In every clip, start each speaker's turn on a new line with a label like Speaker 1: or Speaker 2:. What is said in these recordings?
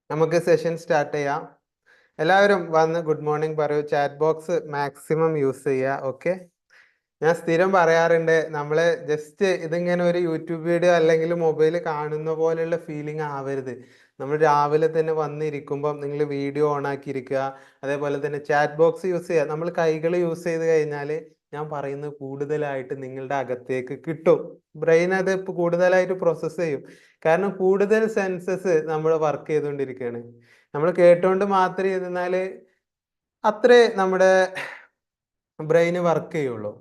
Speaker 1: നമുക്ക് session start ചെയ്യാം. എല്ലാവരും വന്ന് ഗുഡ് മോർണിംഗ് പറയൂ. ചാറ്റ് ബോക്സ് മാക്സിമം യൂസ് ചെയ്യുക. ഓക്കെ, ഞാൻ സ്ഥിരം പറയാറുണ്ട്, നമ്മൾ ജസ്റ്റ് ഇതിങ്ങനെ ഒരു യൂട്യൂബ് വീഡിയോ അല്ലെങ്കിൽ മൊബൈൽ കാണുന്ന പോലെയുള്ള ഫീലിംഗ് ആവരുത്. നമ്മൾ രാവിലെ തന്നെ വന്നിരിക്കുമ്പം നിങ്ങൾ വീഡിയോ ഓൺ ആക്കിയിരിക്കുക. അതേപോലെ തന്നെ ചാറ്റ് ബോക്സ് യൂസ് ചെയ്യുക. നമ്മൾ കൈകൾ യൂസ് ചെയ്ത് കഴിഞ്ഞാൽ ഞാൻ പറയുന്നത് കൂടുതലായിട്ട് നിങ്ങളുടെ അകത്തേക്ക് കിട്ടും. ബ്രെയിൻ അത് കൂടുതലായിട്ട് പ്രോസസ്സ് ചെയ്യും. കാരണം കൂടുതൽ സെൻസസ് നമ്മൾ വർക്ക് ചെയ്തുകൊണ്ടിരിക്കുകയാണ്. നമ്മൾ കേട്ടുകൊണ്ട് മാത്രം ഇരുന്നാൽ അത്രേ നമ്മുടെ ബ്രെയിന് വർക്ക് ചെയ്യുള്ളൂ.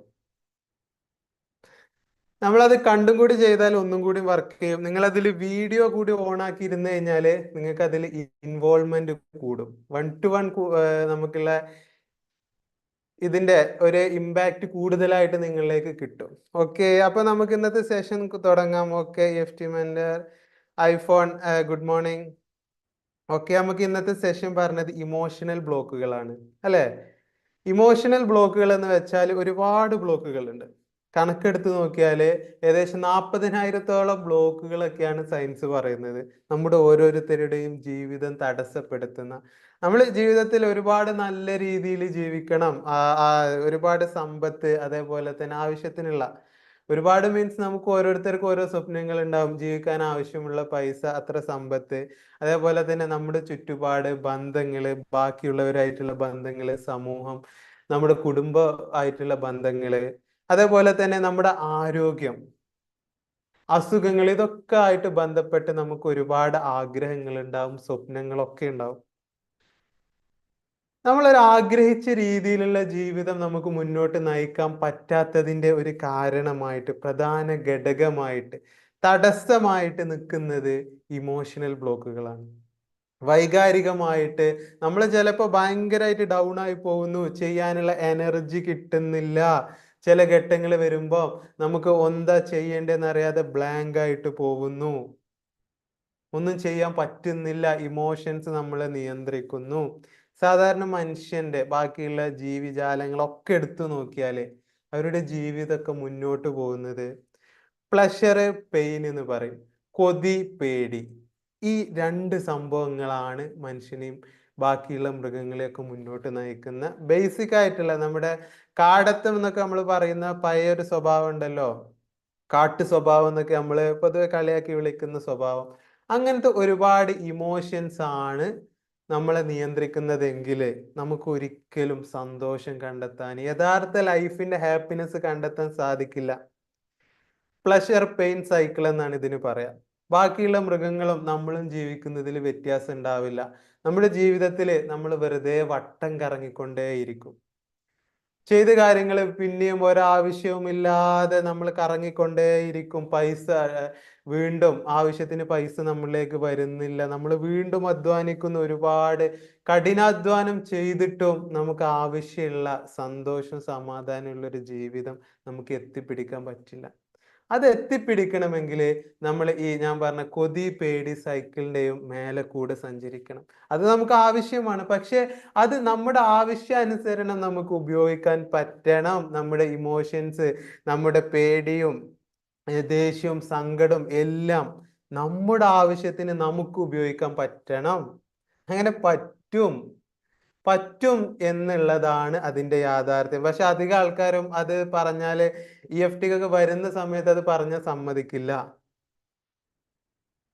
Speaker 1: നമ്മളത് കണ്ടും കൂടി ചെയ്താൽ ഒന്നും കൂടി വർക്ക് ചെയ്യും. നിങ്ങൾ അതിൽ വീഡിയോ കൂടി ഓൺ ആക്കി ഇരുന്ന് കഴിഞ്ഞാൽ നിങ്ങൾക്ക് അതിൽ ഇൻവോൾവ്മെന്റ് കൂടും. 1-to-1 നമുക്കുള്ള ഇതിന്റെ ഒരു ഇമ്പാക്റ്റ് കൂടുതലായിട്ട് നിങ്ങളിലേക്ക് കിട്ടും. ഓക്കെ, അപ്പൊ നമുക്ക് ഇന്നത്തെ സെഷൻ തുടങ്ങാം. Okay, F mentor iPhone good morning. Okay, നമുക്ക് ഇന്നത്തെ സെഷൻ പറഞ്ഞത് ഇമോഷണൽ ബ്ലോക്കുകളാണ് അല്ലെ. ഇമോഷണൽ ബ്ലോക്കുകൾ എന്ന് വെച്ചാൽ ഒരുപാട് ബ്ലോക്കുകൾ ഉണ്ട്. കണക്കെടുത്ത് നോക്കിയാൽ ഏകദേശം 40,000-ഓളം ബ്ലോക്കുകളൊക്കെയാണ് സയൻസ് പറയുന്നത് നമ്മുടെ ഓരോരുത്തരുടെയും ജീവിതം തടസ്സപ്പെടുത്തുന്ന. നമ്മൾ ജീവിതത്തിൽ ഒരുപാട് നല്ല രീതിയിൽ ജീവിക്കണം, ഒരുപാട് സമ്പത്ത്, അതേപോലെ തന്നെ ആവശ്യത്തിനുള്ള ഒരുപാട് മീൻസ് നമുക്ക് ഓരോരുത്തർക്കും ഓരോ സ്വപ്നങ്ങൾ ഉണ്ടാവും. ജീവിക്കാൻ ആവശ്യമുള്ള പൈസ, അത്ര സമ്പത്ത്, അതേപോലെ തന്നെ നമ്മുടെ ചുറ്റുപാട്, ബന്ധങ്ങള്, ബാക്കിയുള്ളവരായിട്ടുള്ള ബന്ധങ്ങള്, സമൂഹം, നമ്മുടെ കുടുംബ ആയിട്ടുള്ള ബന്ധങ്ങള്, അതേപോലെ തന്നെ നമ്മുടെ ആരോഗ്യം, അസുഖങ്ങൾ, ഇതൊക്കെ ആയിട്ട് ബന്ധപ്പെട്ട് നമുക്ക് ഒരുപാട് ആഗ്രഹങ്ങൾ ഉണ്ടാവും, സ്വപ്നങ്ങളൊക്കെ ഉണ്ടാവും. നമ്മളൊരു ആഗ്രഹിച്ച രീതിയിലുള്ള ജീവിതം നമുക്ക് മുന്നോട്ട് നയിക്കാൻ പറ്റാത്തതിന്റെ ഒരു കാരണമായിട്ട്, പ്രധാന ഘടകമായിട്ട്, തടസ്സമായിട്ട് നിൽക്കുന്നത് ഇമോഷണൽ ബ്ലോക്കുകളാണ്. വൈകാരികമായിട്ട് നമ്മൾ ചിലപ്പോൾ ഭയങ്കരമായിട്ട് ഡൗൺ ആയി പോകുന്നു, ചെയ്യാനുള്ള എനർജി കിട്ടുന്നില്ല. ചില ഘട്ടങ്ങൾ വരുമ്പോൾ നമുക്ക് എന്താ ചെയ്യേണ്ടതെന്ന് അറിയാതെ ബ്ലാങ്ക് ആയിട്ട് പോകുന്നു, ഒന്നും ചെയ്യാൻ പറ്റുന്നില്ല. ഇമോഷൻസ് നമ്മളെ നിയന്ത്രിക്കുന്നു. സാധാരണ മനുഷ്യന്റെ ബാക്കിയുള്ള ജീവിജാലങ്ങളൊക്കെ എടുത്തു നോക്കിയാല് അവരുടെ ജീവിതമൊക്കെ മുന്നോട്ട് പോകുന്നത് പ്ലഷർ, പെയിൻ എന്ന് പറയും, കൊതി, പേടി, ഈ രണ്ട് സംഭവങ്ങളാണ് മനുഷ്യനെയും ബാക്കിയുള്ള മൃഗങ്ങളെയൊക്കെ മുന്നോട്ട് നയിക്കുന്ന ബേസിക് ആയിട്ടുള്ള. നമ്മുടെ കാടത്തം എന്നൊക്കെ നമ്മൾ പറയുന്ന പഴയ ഒരു സ്വഭാവം ഉണ്ടല്ലോ, കാട്ടു സ്വഭാവം എന്നൊക്കെ നമ്മൾ പൊതുവെ കളിയാക്കി വിളിക്കുന്ന സ്വഭാവം. അങ്ങനത്തെ ഒരുപാട് ഇമോഷൻസ് ആണ് നമ്മളെ നിയന്ത്രിക്കുന്നതെങ്കിൽ നമുക്ക് ഒരിക്കലും സന്തോഷം കണ്ടെത്താൻ, യഥാർത്ഥ ലൈഫിന്റെ ഹാപ്പിനെസ് കണ്ടെത്താൻ സാധിക്കില്ല. പ്ലഷർ പെയിൻ സൈക്കിൾ എന്നാണ് ഇതിന് പറയാം. ബാക്കിയുള്ള മൃഗങ്ങളും നമ്മളും ജീവിക്കുന്നതിൽ വ്യത്യാസം ഉണ്ടാവില്ല. നമ്മുടെ ജീവിതത്തിൽ നമ്മൾ വെറുതെ വട്ടം കറങ്ങിക്കൊണ്ടേയിരിക്കും. ചെയ്ത കാര്യങ്ങൾ പിന്നെയും ഒരാവശ്യവുമില്ലാതെ നമ്മൾ കറങ്ങിക്കൊണ്ടേയിരിക്കും. പൈസ വീണ്ടും ആവശ്യത്തിന് പൈസ നമ്മളിലേക്ക് വരുന്നില്ല. നമ്മൾ വീണ്ടും അധ്വാനിക്കുന്ന, ഒരുപാട് കഠിനാധ്വാനം ചെയ്തിട്ടും നമുക്ക് ആവശ്യമുള്ള സന്തോഷം, സമാധാനമുള്ള ഒരു ജീവിതം നമുക്ക് എത്തിപ്പിടിക്കാൻ പറ്റില്ല. അത് എത്തിപ്പിടിക്കണമെങ്കിൽ നമ്മൾ ഈ ഞാൻ പറഞ്ഞ കൊതി, പേടി സൈക്കിളിന്റെയും മേലെ കൂടെ സഞ്ചരിക്കണം. അത് നമുക്ക് ആവശ്യമാണ്. പക്ഷെ അത് നമ്മുടെ ആവശ്യാനുസരണം നമുക്ക് ഉപയോഗിക്കാൻ പറ്റണം. നമ്മുടെ ഇമോഷൻസ്, നമ്മുടെ പേടിയും ദേഷ്യവും സങ്കടവും എല്ലാം നമ്മുടെ ആവശ്യത്തിന് നമുക്ക് ഉപയോഗിക്കാൻ പറ്റണം. അങ്ങനെ പറ്റും, പറ്റും എന്നുള്ളതാണ് അതിന്റെ യാഥാർത്ഥ്യം. പക്ഷെ അധികം ആൾക്കാരും അത് പറഞ്ഞാല് EFT ഒക്കെ വരുന്ന സമയത്ത് അത് പറഞ്ഞ സമ്മതിക്കില്ല.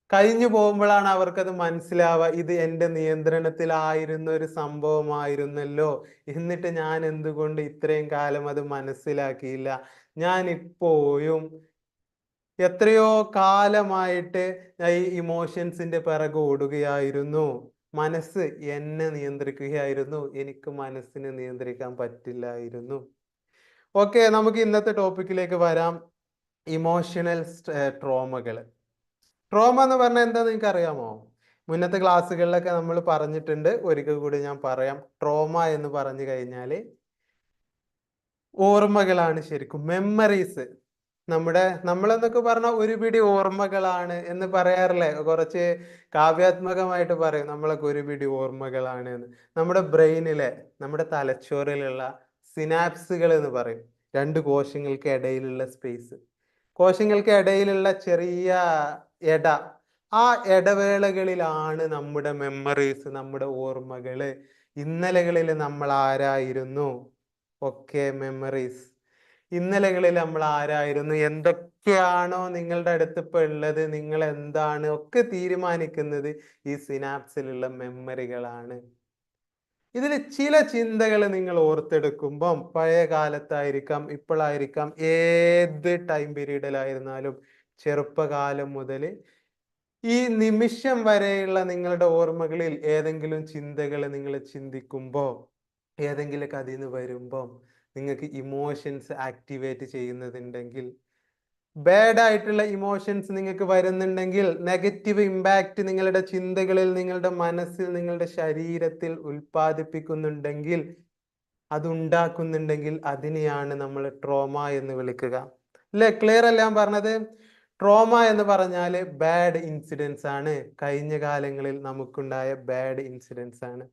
Speaker 1: കഴിഞ്ഞു പോകുമ്പോഴാണ് അവർക്കത് മനസ്സിലാവുക, ഇത് എൻ്റെ നിയന്ത്രണത്തിലായിരുന്ന ഒരു സംഭവമായിരുന്നല്ലോ, എന്നിട്ട് ഞാൻ എന്തുകൊണ്ട് ഇത്രയും കാലം അത് മനസ്സിലാക്കിയില്ല. ഞാൻ ഇപ്പോഴും എത്രയോ കാലമായിട്ട് ഈ ഇമോഷൻസിന്റെ പിറകെ ഓടുകയായിരുന്നു. മനസ്സ് എന്നെ നിയന്ത്രിക്കുകയായിരുന്നു, എനിക്ക് മനസ്സിനെ നിയന്ത്രിക്കാൻ പറ്റില്ലായിരുന്നു. ഓക്കെ, നമുക്ക് ഇന്നത്തെ ടോപ്പിക്കിലേക്ക് വരാം. ഇമോഷണൽ ട്രോമകൾ. ട്രോമ എന്ന് പറഞ്ഞാൽ എന്താ നിങ്ങൾക്ക് അറിയാമോ? മുന്നത്തെ ക്ലാസ്സുകളിലൊക്കെ നമ്മൾ പറഞ്ഞിട്ടുണ്ട്, ഒരിക്കൽ കൂടി ഞാൻ പറയാം. ട്രോമ എന്ന് പറഞ്ഞു കഴിഞ്ഞാൽ ഓർമ്മകളാണ്, ശരിക്കും മെമ്മറീസ്. നമ്മളെന്നൊക്കെ പറഞ്ഞാൽ ഒരു പിടി ഓർമ്മകളാണ് എന്ന് പറയാറില്ലേ? കുറച്ച് കാവ്യാത്മകമായിട്ട് പറയും, നമ്മളൊക്കെ ഒരു പിടി ഓർമ്മകളാണ് എന്ന്. നമ്മുടെ ബ്രെയിനിലെ, നമ്മുടെ തലച്ചോറിലുള്ള സിനാപ്സുകൾ എന്ന് പറയും, രണ്ട് കോശങ്ങൾക്ക് ഇടയിലുള്ള സ്പേസ്, കോശങ്ങൾക്ക് ഇടയിലുള്ള ചെറിയ ഇട, ആ ഇടവേളകളിലാണ് നമ്മുടെ മെമ്മറീസ്, നമ്മുടെ ഓർമ്മകള്, ഇന്നലകളിൽ നമ്മൾ ആരായിരുന്നു, ഒക്കെ മെമ്മറീസ്. ഇന്നലകളിൽ നമ്മൾ ആരായിരുന്നു, എന്തൊക്കെയാണോ നിങ്ങളുടെ അടുത്ത് ഇപ്പൊ ഉള്ളത്, നിങ്ങൾ എന്താണ് ഒക്കെ തീരുമാനിക്കുന്നത് ഈ സിനാപ്സിലുള്ള മെമ്മറികളാണ്. ഇതിൽ ചില ചിന്തകൾ നിങ്ങൾ ഓർത്തെടുക്കുമ്പം പഴയ കാലത്തായിരിക്കാം, ഇപ്പോഴായിരിക്കാം, ഏത് ടൈം പീരീഡിലായിരുന്നാലും, ചെറുപ്പകാലം മുതൽ ഈ നിമിഷം വരെയുള്ള നിങ്ങളുടെ ഓർമ്മകളിൽ ഏതെങ്കിലും ചിന്തകൾ നിങ്ങൾ ചിന്തിക്കുമ്പോൾ, ഏതെങ്കിലും അതിൽ നിന്ന് വരുമ്പോൾ നിങ്ങൾക്ക് ഇമോഷൻസ് ആക്ടിവേറ്റ് ചെയ്യുന്നതുണ്ടെങ്കിൽ, ബാഡ് ആയിട്ടുള്ള ഇമോഷൻസ് നിങ്ങൾക്ക് വരുന്നുണ്ടെങ്കിൽ, നെഗറ്റീവ് ഇമ്പാക്റ്റ് നിങ്ങളുടെ ചിന്തകളിൽ, നിങ്ങളുടെ മനസ്സിൽ, നിങ്ങളുടെ ശരീരത്തിൽ ഉൽപ്പാദിപ്പിക്കുന്നുണ്ടെങ്കിൽ, അതുണ്ടാക്കുന്നുണ്ടെങ്കിൽ, അതിനെയാണ് നമ്മൾ ട്രോമ എന്ന് വിളിക്കുക. അല്ലെ? ക്ലിയർ അല്ല ഞാൻ പറഞ്ഞത്? ട്രോമ എന്ന് പറഞ്ഞാൽ ബാഡ് ഇൻസിഡൻസ് ആണ്, കഴിഞ്ഞ കാലങ്ങളിൽ നമുക്കുണ്ടായ ബാഡ് ഇൻസിഡൻസ് ആണ്.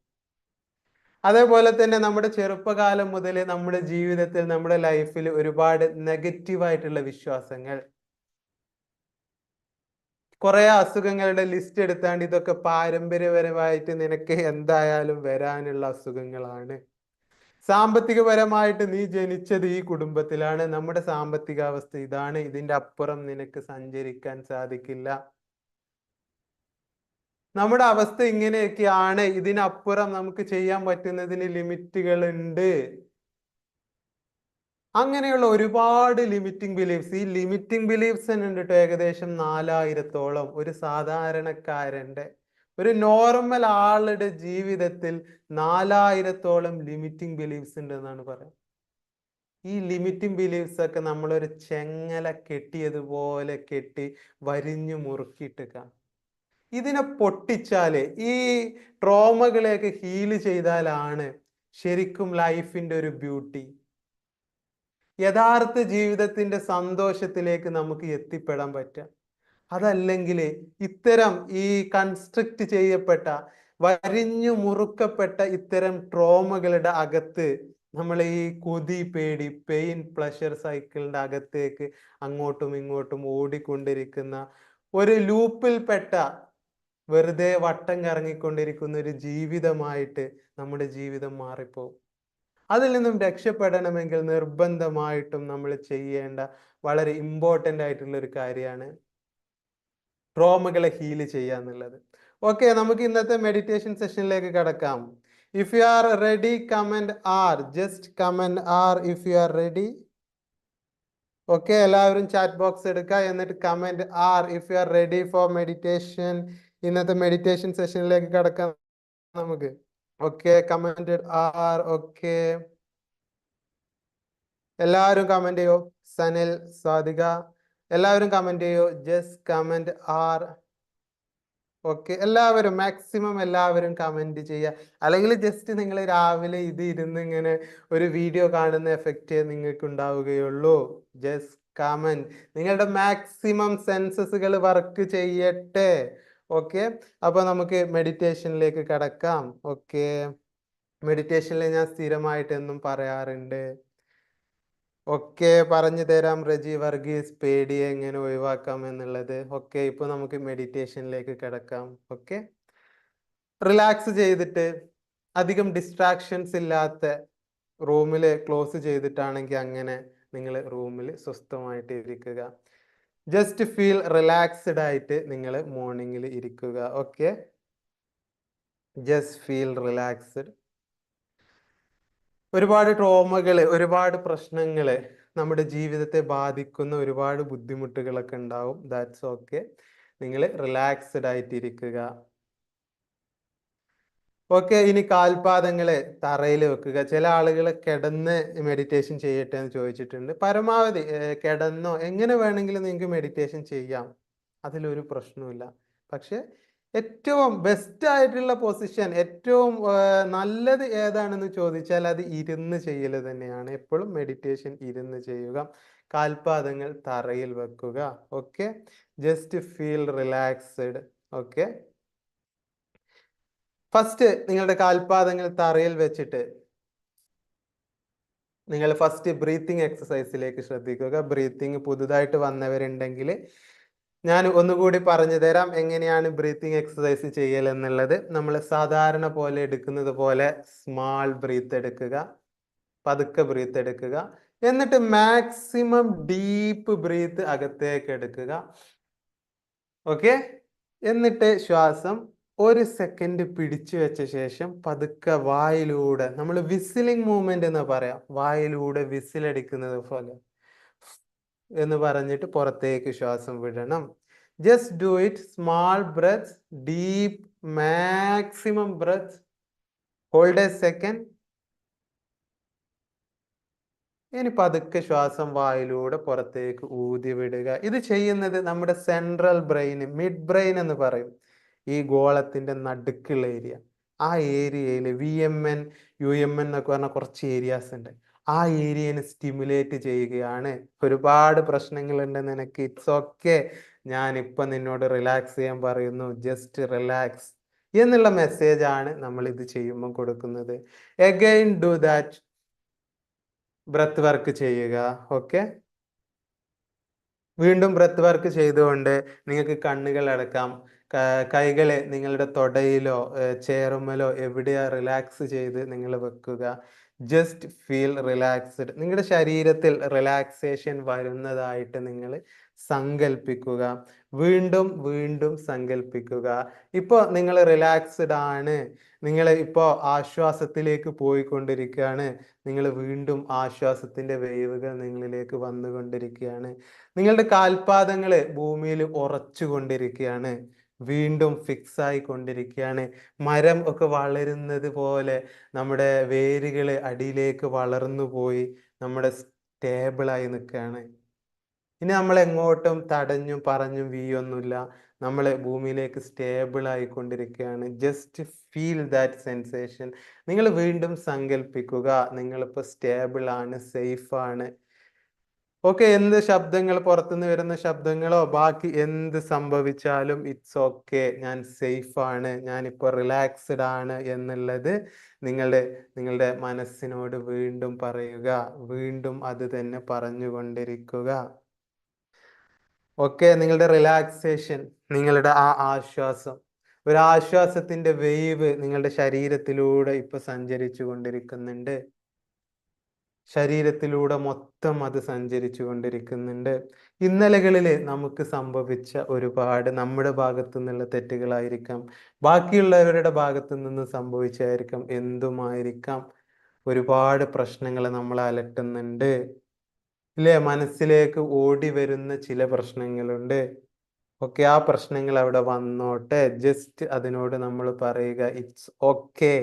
Speaker 1: അതേപോലെ തന്നെ നമ്മുടെ ചെറുപ്പകാലം മുതൽ നമ്മുടെ ജീവിതത്തിൽ, നമ്മുടെ ലൈഫിൽ ഒരുപാട് നെഗറ്റീവായിട്ടുള്ള വിശ്വാസങ്ങൾ, കുറെ അസുഖങ്ങളുടെ ലിസ്റ്റ് എടുത്താണ്ട് ഇതൊക്കെ പാരമ്പര്യപരമായിട്ട് നിനക്ക് എന്തായാലും വരാനുള്ള അസുഖങ്ങളാണ്. സാമ്പത്തികപരമായിട്ട് നീ ജനിച്ചത് ഈ കുടുംബത്തിലാണ്, നമ്മുടെ സാമ്പത്തിക അവസ്ഥ ഇതാണ്, ഇതിന്റെ അപ്പുറം നിനക്ക് സഞ്ചരിക്കാൻ സാധിക്കില്ല, നമ്മുടെ അവസ്ഥ ഇങ്ങനെയൊക്കെയാണ്, ഇതിനപ്പുറം നമുക്ക് ചെയ്യാൻ പറ്റുന്നതിന് ലിമിറ്റുകൾ ഉണ്ട്. അങ്ങനെയുള്ള ഒരുപാട് ലിമിറ്റിംഗ് ബിലീഫ്സ്, ഈ ലിമിറ്റിംഗ് ബിലീഫ്സ് തന്നെ ഉണ്ട് കേട്ടോ, ഏകദേശം 4000-ഓളം. ഒരു സാധാരണക്കാരന്റെ, ഒരു നോർമൽ ആളുടെ ജീവിതത്തിൽ 4000-ഓളം ലിമിറ്റിംഗ് ബിലീഫ്സ് ഉണ്ട് എന്നാണ് പറയുന്നത്. ഈ ലിമിറ്റിംഗ് ബിലീഫ്സ് ഒക്കെ നമ്മളൊരു ചെങ്ങല കെട്ടിയതുപോലെ കെട്ടി വരിഞ്ഞു മുറുക്കിയിട്ടേക്ക. ഇതിനെ പൊട്ടിച്ചാല്, ഈ ട്രോമകളെയൊക്കെ ഹീല് ചെയ്താലാണ് ശരിക്കും ലൈഫിന്റെ ഒരു ബ്യൂട്ടി, യഥാർത്ഥ ജീവിതത്തിന്റെ സന്തോഷത്തിലേക്ക് നമുക്ക് എത്തിപ്പെടാൻ പറ്റുക. അതല്ലെങ്കിൽ ഇത്തരം ഈ കൺസ്ട്രക്ട് ചെയ്യപ്പെട്ട, വരിഞ്ഞു മുറുക്കപ്പെട്ട ഇത്തരം ട്രോമകളുടെ അകത്ത് നമ്മൾ ഈ കൊതി, പേടി, പെയിൻ, പ്ലഷർ സൈക്കിളിന്റെ അകത്തേക്ക് അങ്ങോട്ടും ഇങ്ങോട്ടും ഓടിക്കൊണ്ടിരിക്കുന്ന ഒരു ലൂപ്പിൽപ്പെട്ട, വെറുതെ വട്ടം കറങ്ങിക്കൊണ്ടിരിക്കുന്ന ഒരു ജീവിതമായിട്ട് നമ്മുടെ ജീവിതം മാറിപ്പോകും. അതിൽ നിന്നും രക്ഷപ്പെടണമെങ്കിൽ നിർബന്ധമായിട്ടും നമ്മൾ ചെയ്യേണ്ട വളരെ ഇമ്പോർട്ടൻ്റ് ആയിട്ടുള്ള ഒരു കാര്യമാണ് ട്രോമകളെ ഹീല് ചെയ്യുക എന്നുള്ളത്. ഓക്കെ, നമുക്ക് ഇന്നത്തെ മെഡിറ്റേഷൻ സെഷനിലേക്ക് കടക്കാം. If you are ready, comment R. Just comment R if you are ready. Okay, എല്ലാവരും ചാറ്റ് ബോക്സ് എടുക്കുക, എന്നിട്ട് comment R if you are ready for meditation. ഇന്നത്തെ മെഡിറ്റേഷൻ സെഷനിലേക്ക് കടക്കാം നമുക്ക്. Okay, comment R. ഓക്കെ, എല്ലാവരും കമന്റ് ചെയ്യോ. സനിൽ, സാധിക, എല്ലാവരും കമന്റ് ചെയ്യോ. Just comment R. ഓക്കെ, എല്ലാവരും മാക്സിമം എല്ലാവരും കമന്റ് ചെയ്യുക. അല്ലെങ്കിൽ ജസ്റ്റ് നിങ്ങൾ രാവിലെ ഇത് ഇരുന്ന് ഇങ്ങനെ ഒരു വീഡിയോ കാണുന്ന എഫക്റ്റ് നിങ്ങൾക്ക് ഉണ്ടാവുകയുള്ളൂ. ജസ്റ്റ് കമന്റ്, നിങ്ങളുടെ മാക്സിമം സെൻസസുകൾ വർക്ക് ചെയ്യട്ടെ. ഓക്കെ, അപ്പൊ നമുക്ക് മെഡിറ്റേഷനിലേക്ക് കടക്കാം. ഓക്കെ, മെഡിറ്റേഷനിൽ ഞാൻ സ്ഥിരമായിട്ട് എന്നും പറയാറുണ്ട്. ഒക്കെ പറഞ്ഞു തരാം റജി വർഗീസ്, പേടിയെ എങ്ങനെ ഒഴിവാക്കാം എന്നുള്ളത്. ഓക്കെ, ഇപ്പൊ നമുക്ക് മെഡിറ്റേഷനിലേക്ക് കിടക്കാം. ഓക്കെ, റിലാക്സ് ചെയ്തിട്ട്, അധികം ഡിസ്ട്രാക്ഷൻസ് ഇല്ലാത്ത റൂമിൽ ക്ലോസ് ചെയ്തിട്ടാണെങ്കിൽ അങ്ങനെ നിങ്ങൾ റൂമിൽ സ്വസ്ഥമായിട്ട് ഇരിക്കുക. ജസ്റ്റ് ഫീൽ റിലാക്സ്ഡ് ആയിട്ട് നിങ്ങൾ മോർണിംഗിൽ ഇരിക്കുക. Okay, just feel relaxed. ഒരുപാട് ട്രോമകള്, ഒരുപാട് പ്രശ്നങ്ങള്, നമ്മുടെ ജീവിതത്തെ ബാധിക്കുന്ന ഒരുപാട് ബുദ്ധിമുട്ടുകളൊക്കെ ഉണ്ടാവും. ദാറ്റ്സ് ഓക്കെ, നിങ്ങൾ റിലാക്സ്ഡ് ആയിട്ടിരിക്കുക. ഓക്കെ, ഇനി കാൽപാദങ്ങളെ തറയിൽ വെക്കുക. ചില ആളുകൾ കിടന്ന് മെഡിറ്റേഷൻ ചെയ്യട്ടെ എന്ന് ചോദിച്ചിട്ടുണ്ട്. പരമാവധി കിടന്നോ എങ്ങനെ വേണമെങ്കിലും നിങ്ങൾക്ക് മെഡിറ്റേഷൻ ചെയ്യാം, അതിലൊരു പ്രശ്നവുമില്ല. പക്ഷെ ഏറ്റവും ബെസ്റ്റ് ആയിട്ടുള്ള പൊസിഷൻ, ഏറ്റവും നല്ലത് ഏതാണെന്ന് ചോദിച്ചാൽ അത് ഇരുന്ന് ചെയ്യൽ തന്നെയാണ്. എപ്പോഴും മെഡിറ്റേഷൻ ഇരുന്ന് ചെയ്യുക. കാൽപാദങ്ങൾ തറയിൽ വെക്കുക. Okay, just feel relaxed. Okay, first നിങ്ങളുടെ കാൽപാദങ്ങൾ തറയിൽ വെച്ചിട്ട് നിങ്ങൾ ഫസ്റ്റ് ബ്രീത്തിങ് എക്സസൈസിലേക്ക് ശ്രദ്ധിക്കുക. ബ്രീത്തിങ് പുതുതായിട്ട് വന്നവരുണ്ടെങ്കിൽ ഞാൻ ഒന്നുകൂടി പറഞ്ഞു തരാം എങ്ങനെയാണ് ബ്രീത്തിങ് എക്സസൈസ് ചെയ്യൽ എന്നുള്ളത്. നമ്മൾ സാധാരണ പോലെ എടുക്കുന്നത് പോലെ സ്മാൾ ബ്രീത്ത് എടുക്കുക, പതുക്കെ ബ്രീത്ത് എടുക്കുക, എന്നിട്ട് മാക്സിമം ഡീപ്പ് ബ്രീത്ത് അകത്തേക്ക് എടുക്കുക. ഓക്കെ, എന്നിട്ട് ശ്വാസം 1 സെക്കൻഡ് പിടിച്ചു വെച്ച ശേഷം പതുക്കെ വായിലൂടെ, നമ്മൾ വിസിലിംഗ് മൂവ്മെന്റ് എന്ന് പറയാം, വായിലൂടെ വിസിലടിക്കുന്നത് പോലെ എന്ന് പറഞ്ഞിട്ട് പുറത്തേക്ക് ശ്വാസം വിടണം. Just do it. Small breath, deep maximum breath, hold a second. ഇനി പതുക്കെ ശ്വാസം വായിലൂടെ പുറത്തേക്ക് ഊതി വിടുക. ഇത് ചെയ്യുന്നത് നമ്മുടെ സെൻട്രൽ ബ്രെയിൻ, മിഡ് ബ്രെയിൻ എന്ന് പറയും, ഈ ഗോളത്തിന്റെ നടുക്കുള്ള ഏരിയ. ആ ഏരിയയിൽ VMN UMN എന്നൊക്കെ പറഞ്ഞ കുറച്ച് ഏരിയാസ് ഉണ്ട്. ആ ഏരിയനെ സ്റ്റിമുലേറ്റ് ചെയ്യുകയാണ്. ഒരുപാട് പ്രശ്നങ്ങളുണ്ട് നിനക്ക്, ഇറ്റ്സ് ഓക്കെ, ഞാൻ ഇപ്പൊ നിന്നോട് റിലാക്സ് ചെയ്യാൻ പറയുന്നു, ജസ്റ്റ് റിലാക്സ് എന്നുള്ള മെസ്സേജ് ആണ് നമ്മൾ ഇത് ചെയ്യുമ്പോൾ കൊടുക്കുന്നത്. Again do that, breath work ചെയ്യുക. ഓക്കെ, വീണ്ടും ബ്രത്ത് വർക്ക് ചെയ്തുകൊണ്ട് നിങ്ങൾക്ക് കണ്ണുകൾ അടക്കാം. കൈകളെ നിങ്ങളുടെ തൊടയിലോ ചേറുമ്മലോ എവിടെയാ റിലാക്സ് ചെയ്ത് നിങ്ങൾ വെക്കുക. Just feel relaxed. നിങ്ങളുടെ ശരീരത്തിൽ റിലാക്സേഷൻ വരുന്നതായിട്ട് നിങ്ങൾ സങ്കല്പിക്കുക. വീണ്ടും വീണ്ടും സങ്കല്പിക്കുക. ഇപ്പോൾ നിങ്ങൾ റിലാക്സ്ഡ് ആണ്, നിങ്ങൾ ഇപ്പോൾ ആശ്വാസത്തിലേക്ക് പോയിക്കൊണ്ടിരിക്കുകയാണ്. നിങ്ങൾ വീണ്ടും ആശ്വാസത്തിന്റെ വേവുകൾ നിങ്ങളിലേക്ക് വന്നുകൊണ്ടിരിക്കുകയാണ്. നിങ്ങളുടെ കാൽപാദങ്ങൾ ഭൂമിയിൽ ഉറച്ചുകൊണ്ടിരിക്കുകയാണ്, വീണ്ടും ഫിക്സ് ആയിക്കൊണ്ടിരിക്കുകയാണ്. മരം ഒക്കെ വളരുന്നത് പോലെ നമ്മുടെ വേരുകൾ അടിയിലേക്ക് വളർന്നു പോയി നമ്മുടെ സ്റ്റേബിളായി നിൽക്കുകയാണ്. ഇനി നമ്മൾ എങ്ങോട്ടും തടഞ്ഞും പറഞ്ഞും വീയൊന്നുമില്ല, നമ്മൾ ഭൂമിയിലേക്ക് സ്റ്റേബിൾ ആയിക്കൊണ്ടിരിക്കുകയാണ്. Just feel that sensation. നിങ്ങൾ വീണ്ടും സങ്കല്പിക്കുക, നിങ്ങളിപ്പോൾ സ്റ്റേബിൾ ആണ്, സേഫ് ആണ്. ഓക്കെ, എന്ത് ശബ്ദങ്ങൾ, പുറത്തുനിന്ന് വരുന്ന ശബ്ദങ്ങളോ ബാക്കി എന്ത് സംഭവിച്ചാലും ഇറ്റ്സ് ഓക്കെ, ഞാൻ സേഫ് ആണ്, ഞാനിപ്പോൾ റിലാക്സ്ഡ് ആണ് എന്നുള്ളത് നിങ്ങളുടെ മനസ്സിനോട് വീണ്ടും പറയുക. വീണ്ടും അത് തന്നെ പറഞ്ഞുകൊണ്ടിരിക്കുക. ഓക്കെ, നിങ്ങളുടെ റിലാക്സേഷൻ, നിങ്ങളുടെ ആ ആശ്വാസം, ഒരു ആശ്വാസത്തിന്റെ വേവ് നിങ്ങളുടെ ശരീരത്തിലൂടെ ഇപ്പൊ സഞ്ചരിച്ചു കൊണ്ടിരിക്കുന്നുണ്ട്. ശരീരത്തിലൂടെ മൊത്തം അത് സഞ്ചരിച്ചു കൊണ്ടിരിക്കുന്നുണ്ട്. ഇന്നലകളിൽ നമുക്ക് സംഭവിച്ച ഒരുപാട് നമ്മുടെ ഭാഗത്തു നിന്നുള്ള തെറ്റുകളായിരിക്കാം, ബാക്കിയുള്ളവരുടെ ഭാഗത്തു നിന്ന് സംഭവിച്ചായിരിക്കാം, എന്തുമായിരിക്കാം, ഒരുപാട് പ്രശ്നങ്ങൾ നമ്മളെ അലട്ടുന്നുണ്ട്. ഇല്ലേ, മനസ്സിലേക്ക് ഓടി വരുന്ന ചില പ്രശ്നങ്ങളുണ്ട്. ഓക്കെ, ആ പ്രശ്നങ്ങൾ അവിടെ വന്നോട്ടെ. ജസ്റ്റ് അതിനോട് നമ്മൾ പറയുക ഇറ്റ്സ് ഓക്കെ.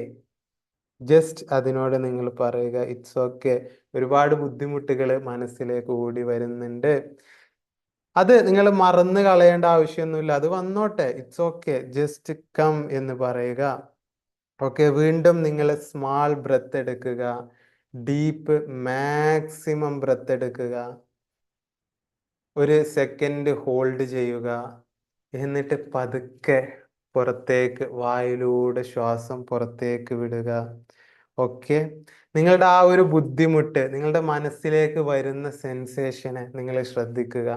Speaker 1: ജസ്റ്റ് അതിനോട് നിങ്ങൾ പറയുക ഇറ്റ്സ് ഓക്കെ. ഒരുപാട് ബുദ്ധിമുട്ടുകൾ മനസ്സിലേക്ക് ഓടി വരുന്നുണ്ട്, അത് നിങ്ങൾ മറന്നു കളയേണ്ട ആവശ്യമൊന്നുമില്ല, അത് വന്നോട്ടെ, ഇറ്റ്സ് ഓക്കെ, ജസ്റ്റ് കം എന്ന് പറയുക. ഓക്കെ, വീണ്ടും നിങ്ങൾ സ്മാൾ ബ്രെത്ത് എടുക്കുക, ഡീപ്പ് മാക്സിമം ബ്രെത്ത് എടുക്കുക, 1 സെക്കൻഡ് ഹോൾഡ് ചെയ്യുക, എന്നിട്ട് പതുക്കെ പുറത്തേക്ക് വായിലൂടെ ശ്വാസം പുറത്തേക്ക് വിടുക. ഓക്കെ, നിങ്ങളുടെ ആ ഒരു ബുദ്ധിമുട്ട്, നിങ്ങളുടെ മനസ്സിലേക്ക് വരുന്ന സെൻസേഷനെ നിങ്ങൾ ശ്രദ്ധിക്കുക.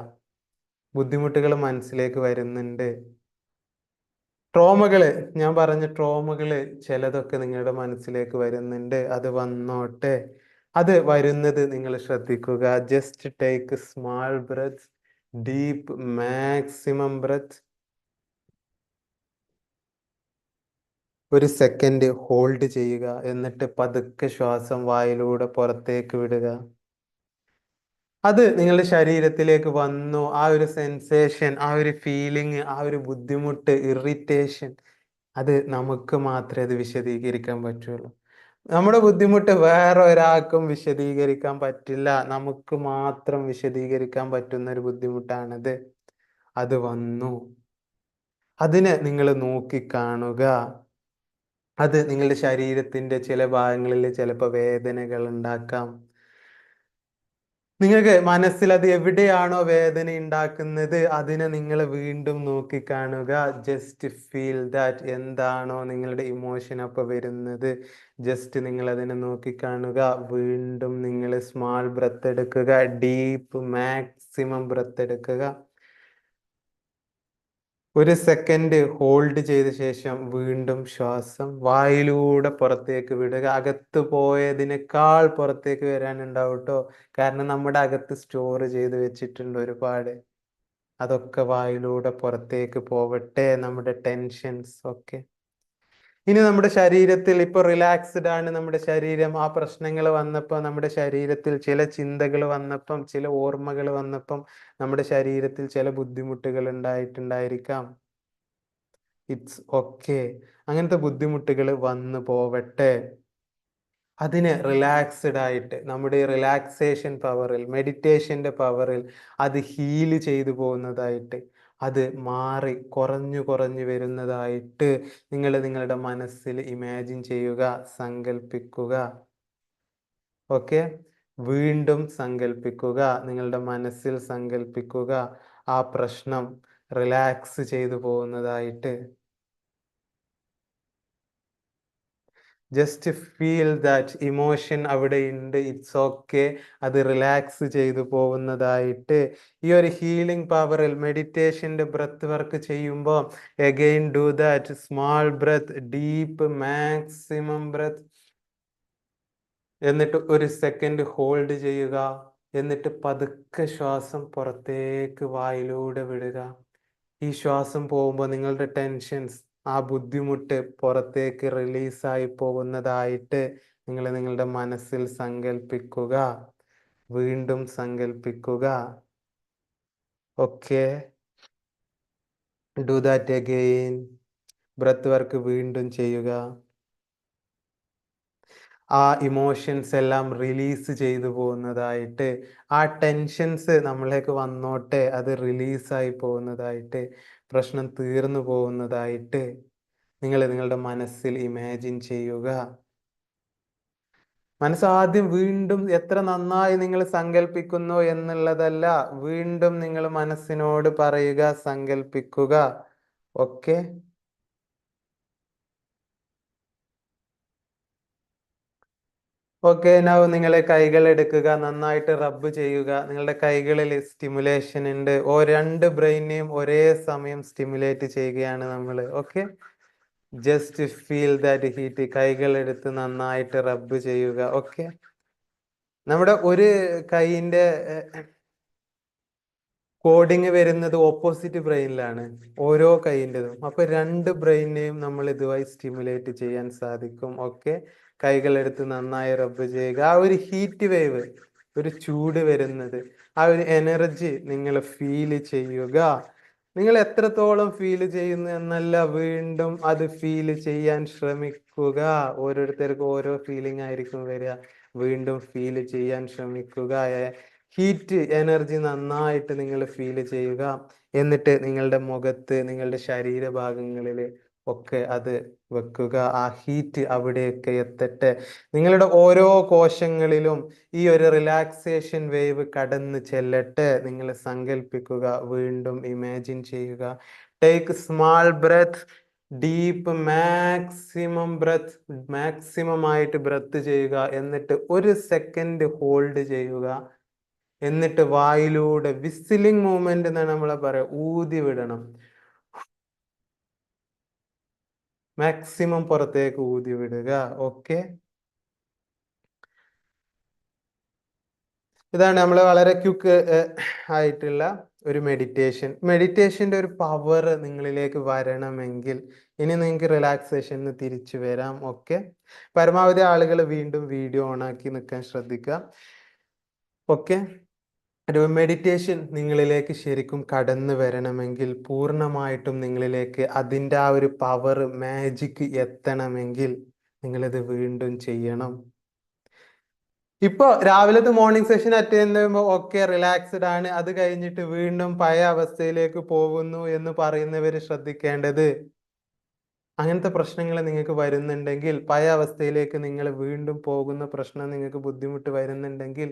Speaker 1: ബുദ്ധിമുട്ടുകൾ മനസ്സിലേക്ക് വരുന്നുണ്ട്, ട്രോമകള്, ഞാൻ പറഞ്ഞ ട്രോമകള് ചിലതൊക്കെ നിങ്ങളുടെ മനസ്സിലേക്ക് വരുന്നുണ്ട്, അത് വന്നോട്ടെ. അത് വരുന്നത് നിങ്ങൾ ശ്രദ്ധിക്കുക. Just take small breath, deep maximum breath, 1 second hold ചെയ്യുക, എന്നിട്ട് പതുക്കെ ശ്വാസം വായിലൂടെ പുറത്തേക്ക് വിടുക. അത് നിങ്ങളുടെ ശരീരത്തിലേക്ക് വന്നു, ആ ഒരു സെൻസേഷൻ, ആ ഒരു ഫീലിംഗ്, ആ ഒരു ബുദ്ധിമുട്ട്, ഇറിറ്റേഷൻ, അത് നമുക്ക് മാത്രമേ അത് വിശദീകരിക്കാൻ പറ്റുള്ളൂ. നമ്മുടെ ബുദ്ധിമുട്ട് വേറെ ഒരാൾക്കും വിശദീകരിക്കാൻ പറ്റില്ല, നമുക്ക് മാത്രം വിശദീകരിക്കാൻ പറ്റുന്ന ഒരു ബുദ്ധിമുട്ടാണത്. അത് വന്നു, അതിനെ നിങ്ങൾ നോക്കിക്കാണുക. അത് നിങ്ങളുടെ ശരീരത്തിന്റെ ചില ഭാഗങ്ങളിൽ ചിലപ്പോൾ വേദനകൾ ഉണ്ടാക്കാം. നിങ്ങൾക്ക് മനസ്സിൽ അത് എവിടെയാണോ വേദന ഉണ്ടാക്കുന്നത് അതിനെ നിങ്ങൾ വീണ്ടും നോക്കിക്കാണുക. ജസ്റ്റ് ഫീൽ ദാറ്റ്, എന്താണോ നിങ്ങളുടെ ഇമോഷൻ അപ്പോൾ വരുന്നത്, ജസ്റ്റ് നിങ്ങൾ അതിനെ നോക്കിക്കാണുക. വീണ്ടും നിങ്ങൾ സ്മാൾ ബ്രെത്ത് എടുക്കുക, ഡീപ്പ് മാക്സിമം ബ്രെത്ത് എടുക്കുക. ഒരു സെക്കൻഡ് ഹോൾഡ് ചെയ്ത ശേഷം വീണ്ടും ശ്വാസം വായിലൂടെ പുറത്തേക്ക് വിടുക. അകത്ത് പോയതിനേക്കാൾ പുറത്തേക്ക് വരാനുണ്ടാവും കേട്ടോ. കാരണം നമ്മുടെ അകത്ത് സ്റ്റോർ ചെയ്ത് വെച്ചിട്ടുണ്ട് ഒരുപാട്. അതൊക്കെ വായിലൂടെ പുറത്തേക്ക് പോവട്ടെ, നമ്മുടെ ടെൻഷൻസ് ഒക്കെ. ഇനി നമ്മുടെ ശരീരത്തിൽ ഇപ്പൊ റിലാക്സ്ഡ് ആണ് നമ്മുടെ ശരീരം. ആ പ്രശ്നങ്ങൾ വന്നപ്പോൾ നമ്മുടെ ശരീരത്തിൽ ചില ചിന്തകൾ വന്നപ്പം, ചില ഓർമ്മകൾ വന്നപ്പം നമ്മുടെ ശരീരത്തിൽ ചില ബുദ്ധിമുട്ടുകൾ ഉണ്ടായിട്ടുണ്ടായിരിക്കാം. It's okay. അങ്ങനത്തെ ബുദ്ധിമുട്ടുകൾ വന്നു പോവട്ടെ. അതിനെ റിലാക്സ്ഡ് ആയിട്ട് നമ്മുടെ റിലാക്സേഷൻ പവറിൽ, മെഡിറ്റേഷന്റെ പവറിൽ അത് ഹീല് ചെയ്തു പോകുന്നതായിട്ട്, അത് മാറി കുറഞ്ഞു കുറഞ്ഞു വരുന്നതായിട്ട് നിങ്ങൾ നിങ്ങളുടെ മനസ്സിൽ ഇമാജിൻ ചെയ്യുക, സങ്കല്പിക്കുക. ഓക്കെ, വീണ്ടും സങ്കല്പിക്കുക, നിങ്ങളുടെ മനസ്സിൽ സങ്കല്പിക്കുക ആ പ്രശ്നം റിലാക്സ് ചെയ്തു പോകുന്നതായിട്ട്. ജസ്റ്റ് ഫീൽ ദാറ്റ് ഇമോഷൻ അവിടെ ഉണ്ട്, ഇറ്റ്സ് ഓക്കെ, അത് റിലാക്സ് ചെയ്തു പോകുന്നതായിട്ട്. ഈ ഒരു ഹീലിംഗ് പവറിൽ മെഡിറ്റേഷന്റെ ബ്രത്ത് വർക്ക് ചെയ്യുമ്പോൾ again do that small breath, deep maximum breath. എന്നിട്ട് ഒരു സെക്കൻഡ് ഹോൾഡ് ചെയ്യുക. എന്നിട്ട് പതുക്കെ ശ്വാസം പുറത്തേക്ക് വായിലൂടെ വിടുക. ഈ ശ്വാസം പോകുമ്പോൾ നിങ്ങളുടെ ടെൻഷൻസ്, ആ ബുദ്ധിമുട്ട് പുറത്തേക്ക് റിലീസായി പോകുന്നതായിട്ട് നിങ്ങൾ നിങ്ങളുടെ മനസ്സിൽ സങ്കല്പിക്കുക. വീണ്ടും സങ്കല്പിക്കുക. Okay, do that again. Breath work വീണ്ടും ചെയ്യുക. ആ ഇമോഷൻസ് എല്ലാം റിലീസ് ചെയ്തു പോകുന്നതായിട്ട്, ആ ടെൻഷൻസ് നമ്മളിലേക്ക് വന്നോട്ടെ, അത് റിലീസായി പോകുന്നതായിട്ട്, പ്രശ്നം തീർന്നു പോകുന്നതായിട്ട് നിങ്ങൾ നിങ്ങളുടെ മനസ്സിൽ ഇമാജിൻ ചെയ്യുക. മനസ്സാദ്യം വീണ്ടും എത്ര നന്നായി നിങ്ങൾ സങ്കല്പിക്കുന്നു എന്നുള്ളതല്ല, വീണ്ടും നിങ്ങൾ മനസ്സിനോട് പറയുക, സങ്കല്പിക്കുക. Okay, okay. നൗ നിങ്ങളെ കൈകൾ എടുക്കുക, നന്നായിട്ട് റബ്ബ് ചെയ്യുക. നിങ്ങളുടെ കൈകളിൽ സ്റ്റിമുലേഷൻ ഉണ്ട്. രണ്ട് ബ്രെയിനെയും ഒരേ സമയം സ്റ്റിമുലേറ്റ് ചെയ്യുകയാണ് നമ്മൾ. Okay, just feel that heat. കൈകൾ എടുത്ത് നന്നായിട്ട് റബ്ബ് ചെയ്യുക. ഓക്കെ, നമ്മുടെ ഒരു കൈയിന്റെ കോഡിങ് വരുന്നത് ഓപ്പോസിറ്റ് ബ്രെയിനിലാണ്, ഓരോ കൈയിൻ്റെതും. അപ്പൊ രണ്ട് ബ്രെയിനെയും നമ്മൾ ഇതുവഴി സ്റ്റിമുലേറ്റ് ചെയ്യാൻ സാധിക്കും. ഓക്കെ, കൈകൾ എടുത്ത് നന്നായി റബ്ബ് ചെയ്യുക. ആ ഒരു ഹീറ്റ് വേവ്, ഒരു ചൂട് വരുന്നത്, ആ ഒരു എനർജി നിങ്ങൾ ഫീൽ ചെയ്യുക. നിങ്ങൾ എത്രത്തോളം ഫീൽ ചെയ്യുന്നു എന്നല്ല, വീണ്ടും അത് ഫീൽ ചെയ്യാൻ ശ്രമിക്കുക. ഓരോരുത്തർക്കും ഓരോ ഫീലിംഗ് ആയിരിക്കും വരിക. വീണ്ടും ഫീൽ ചെയ്യാൻ ശ്രമിക്കുക. ഹീറ്റ് എനർജി നന്നായിട്ട് നിങ്ങൾ ഫീൽ ചെയ്യുക. എന്നിട്ട് നിങ്ങളുടെ മുഖത്ത്, നിങ്ങളുടെ ശരീരഭാഗങ്ങളിൽ ഒക്കെ അത് വെക്കുക. ആ ഹീറ്റ് അവിടെയൊക്കെ എത്തട്ടെ. നിങ്ങളുടെ ഓരോ കോശങ്ങളിലും ഈ ഒരു റിലാക്സേഷൻ വേവ് കടന്ന് ചെല്ലട്ടെ. നിങ്ങൾ സങ്കല്പിക്കുക, വീണ്ടും ഇമാജിൻ ചെയ്യുക. Take small breath, deep maximum breath, maximum ആയിട്ട് ബ്രെത്ത് ചെയ്യുക. എന്നിട്ട് ഒരു സെക്കൻഡ് ഹോൾഡ് ചെയ്യുക. എന്നിട്ട് വായിലൂടെ വിസിലിംഗ് മൂവ്മെന്റ് എന്നാണ് നമ്മളെ പറയാ, ഊതി വിടണം. മാക്സിമം പുറത്തേക്ക് ഊതി വിടുക. ഓക്കെ, ഇതാണ് നമ്മൾ വളരെ ക്വിക്ക് ആയിട്ടുള്ള ഒരു മെഡിറ്റേഷൻ. മെഡിറ്റേഷന്റെ ഒരു പവർ നിങ്ങളിലേക്ക് വരണമെങ്കിൽ ഇനി നിങ്ങൾക്ക് റിലാക്സേഷന് തിരിച്ചു വരാം. ഓക്കെ, പരമാവധി ആളുകൾ വീണ്ടും വീഡിയോ ഓൺ ആക്കി നിൽക്കാൻ ശ്രദ്ധിക്കുക. ഓക്കെ, ഒരു മെഡിറ്റേഷൻ നിങ്ങളിലേക്ക് ശരിക്കും കടന്നു വരണമെങ്കിൽ, പൂർണ്ണമായിട്ടും നിങ്ങളിലേക്ക് അതിൻ്റെ ആ ഒരു പവർ, മാജിക് എത്തണമെങ്കിൽ നിങ്ങളിത് വീണ്ടും ചെയ്യണം. ഇപ്പൊ രാവിലത്തെ മോർണിംഗ് സെഷൻ അറ്റൻഡ് ചെയ്യുമ്പോൾ ഓക്കെ, റിലാക്സ്ഡ് ആണ്, അത് കഴിഞ്ഞിട്ട് വീണ്ടും പഴയ അവസ്ഥയിലേക്ക് പോകുന്നു എന്ന് പറയുന്നവർ ശ്രദ്ധിക്കേണ്ടത്, അങ്ങനത്തെ പ്രശ്നങ്ങൾ നിങ്ങൾക്ക് വരുന്നുണ്ടെങ്കിൽ, പഴയ അവസ്ഥയിലേക്ക് നിങ്ങൾ വീണ്ടും പോകുന്ന പ്രശ്നം നിങ്ങൾക്ക് ബുദ്ധിമുട്ട് വരുന്നുണ്ടെങ്കിൽ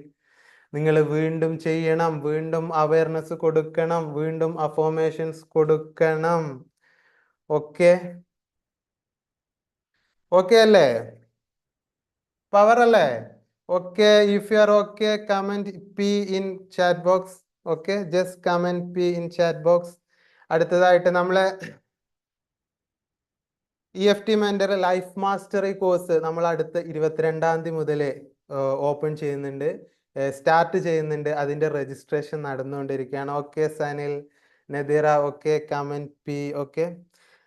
Speaker 1: നിങ്ങൾ വീണ്ടും ചെയ്യണം, വീണ്ടും അവയർനെസ് കൊടുക്കണം, വീണ്ടും അഫോർമേഷൻസ് കൊടുക്കണം. ഓക്കെ, ഓക്കെ അല്ലേ? പവർ അല്ലേ? Okay, if you R okay, comment P in chat box. Okay, just comment P in chat box. അടുത്തതായിട്ട് നമ്മളെ EFT mentor life mastery course നമ്മൾ അടുത്ത 22-ാം തീയതി മുതൽ ഓപ്പൺ ചെയ്യുന്നുണ്ട്, സ്റ്റാർട്ട് ചെയ്യുന്നുണ്ട്. അതിന്റെ രജിസ്ട്രേഷൻ നടന്നുകൊണ്ടിരിക്കുകയാണ്. Okay Sanil, Nadeera, okay comment P, okay.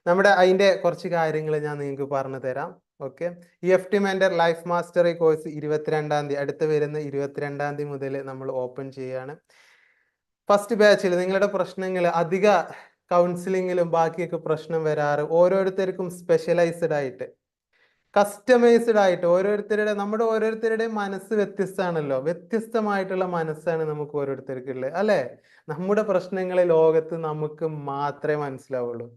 Speaker 1: നമ്മുടെ അതിന്റെ കുറച്ച് കാര്യങ്ങൾ ഞാൻ നിങ്ങൾക്ക് പറഞ്ഞു തരാം. Okay, EFT mentor life mastery course 22-ാം തീയതി, അടുത്ത് വരുന്ന 22-ാം തീയതി മുതൽ നമ്മൾ ഓപ്പൺ ചെയ്യുകയാണ്. ഫസ്റ്റ് ബാച്ചിൽ നിങ്ങളുടെ പ്രശ്നങ്ങൾ അധിക കൗൺസിലിങ്ങിലും ബാക്കിയൊക്കെ പ്രശ്നം വരാറ് ഓരോരുത്തർക്കും സ്പെഷ്യലൈസ്ഡ് ആയിട്ട്, കസ്റ്റമൈസ്ഡ് ആയിട്ട്, നമ്മുടെ ഓരോരുത്തരുടെയും മനസ്സ് വ്യത്യസ്തമാണല്ലോ. വ്യത്യസ്തമായിട്ടുള്ള മനസ്സാണ് നമുക്ക് ഓരോരുത്തർക്കുള്ളത്, അല്ലെ? നമ്മുടെ പ്രശ്നങ്ങൾ ലോകത്ത് നമുക്ക് മാത്രമേ മനസ്സിലാവുള്ളൂ.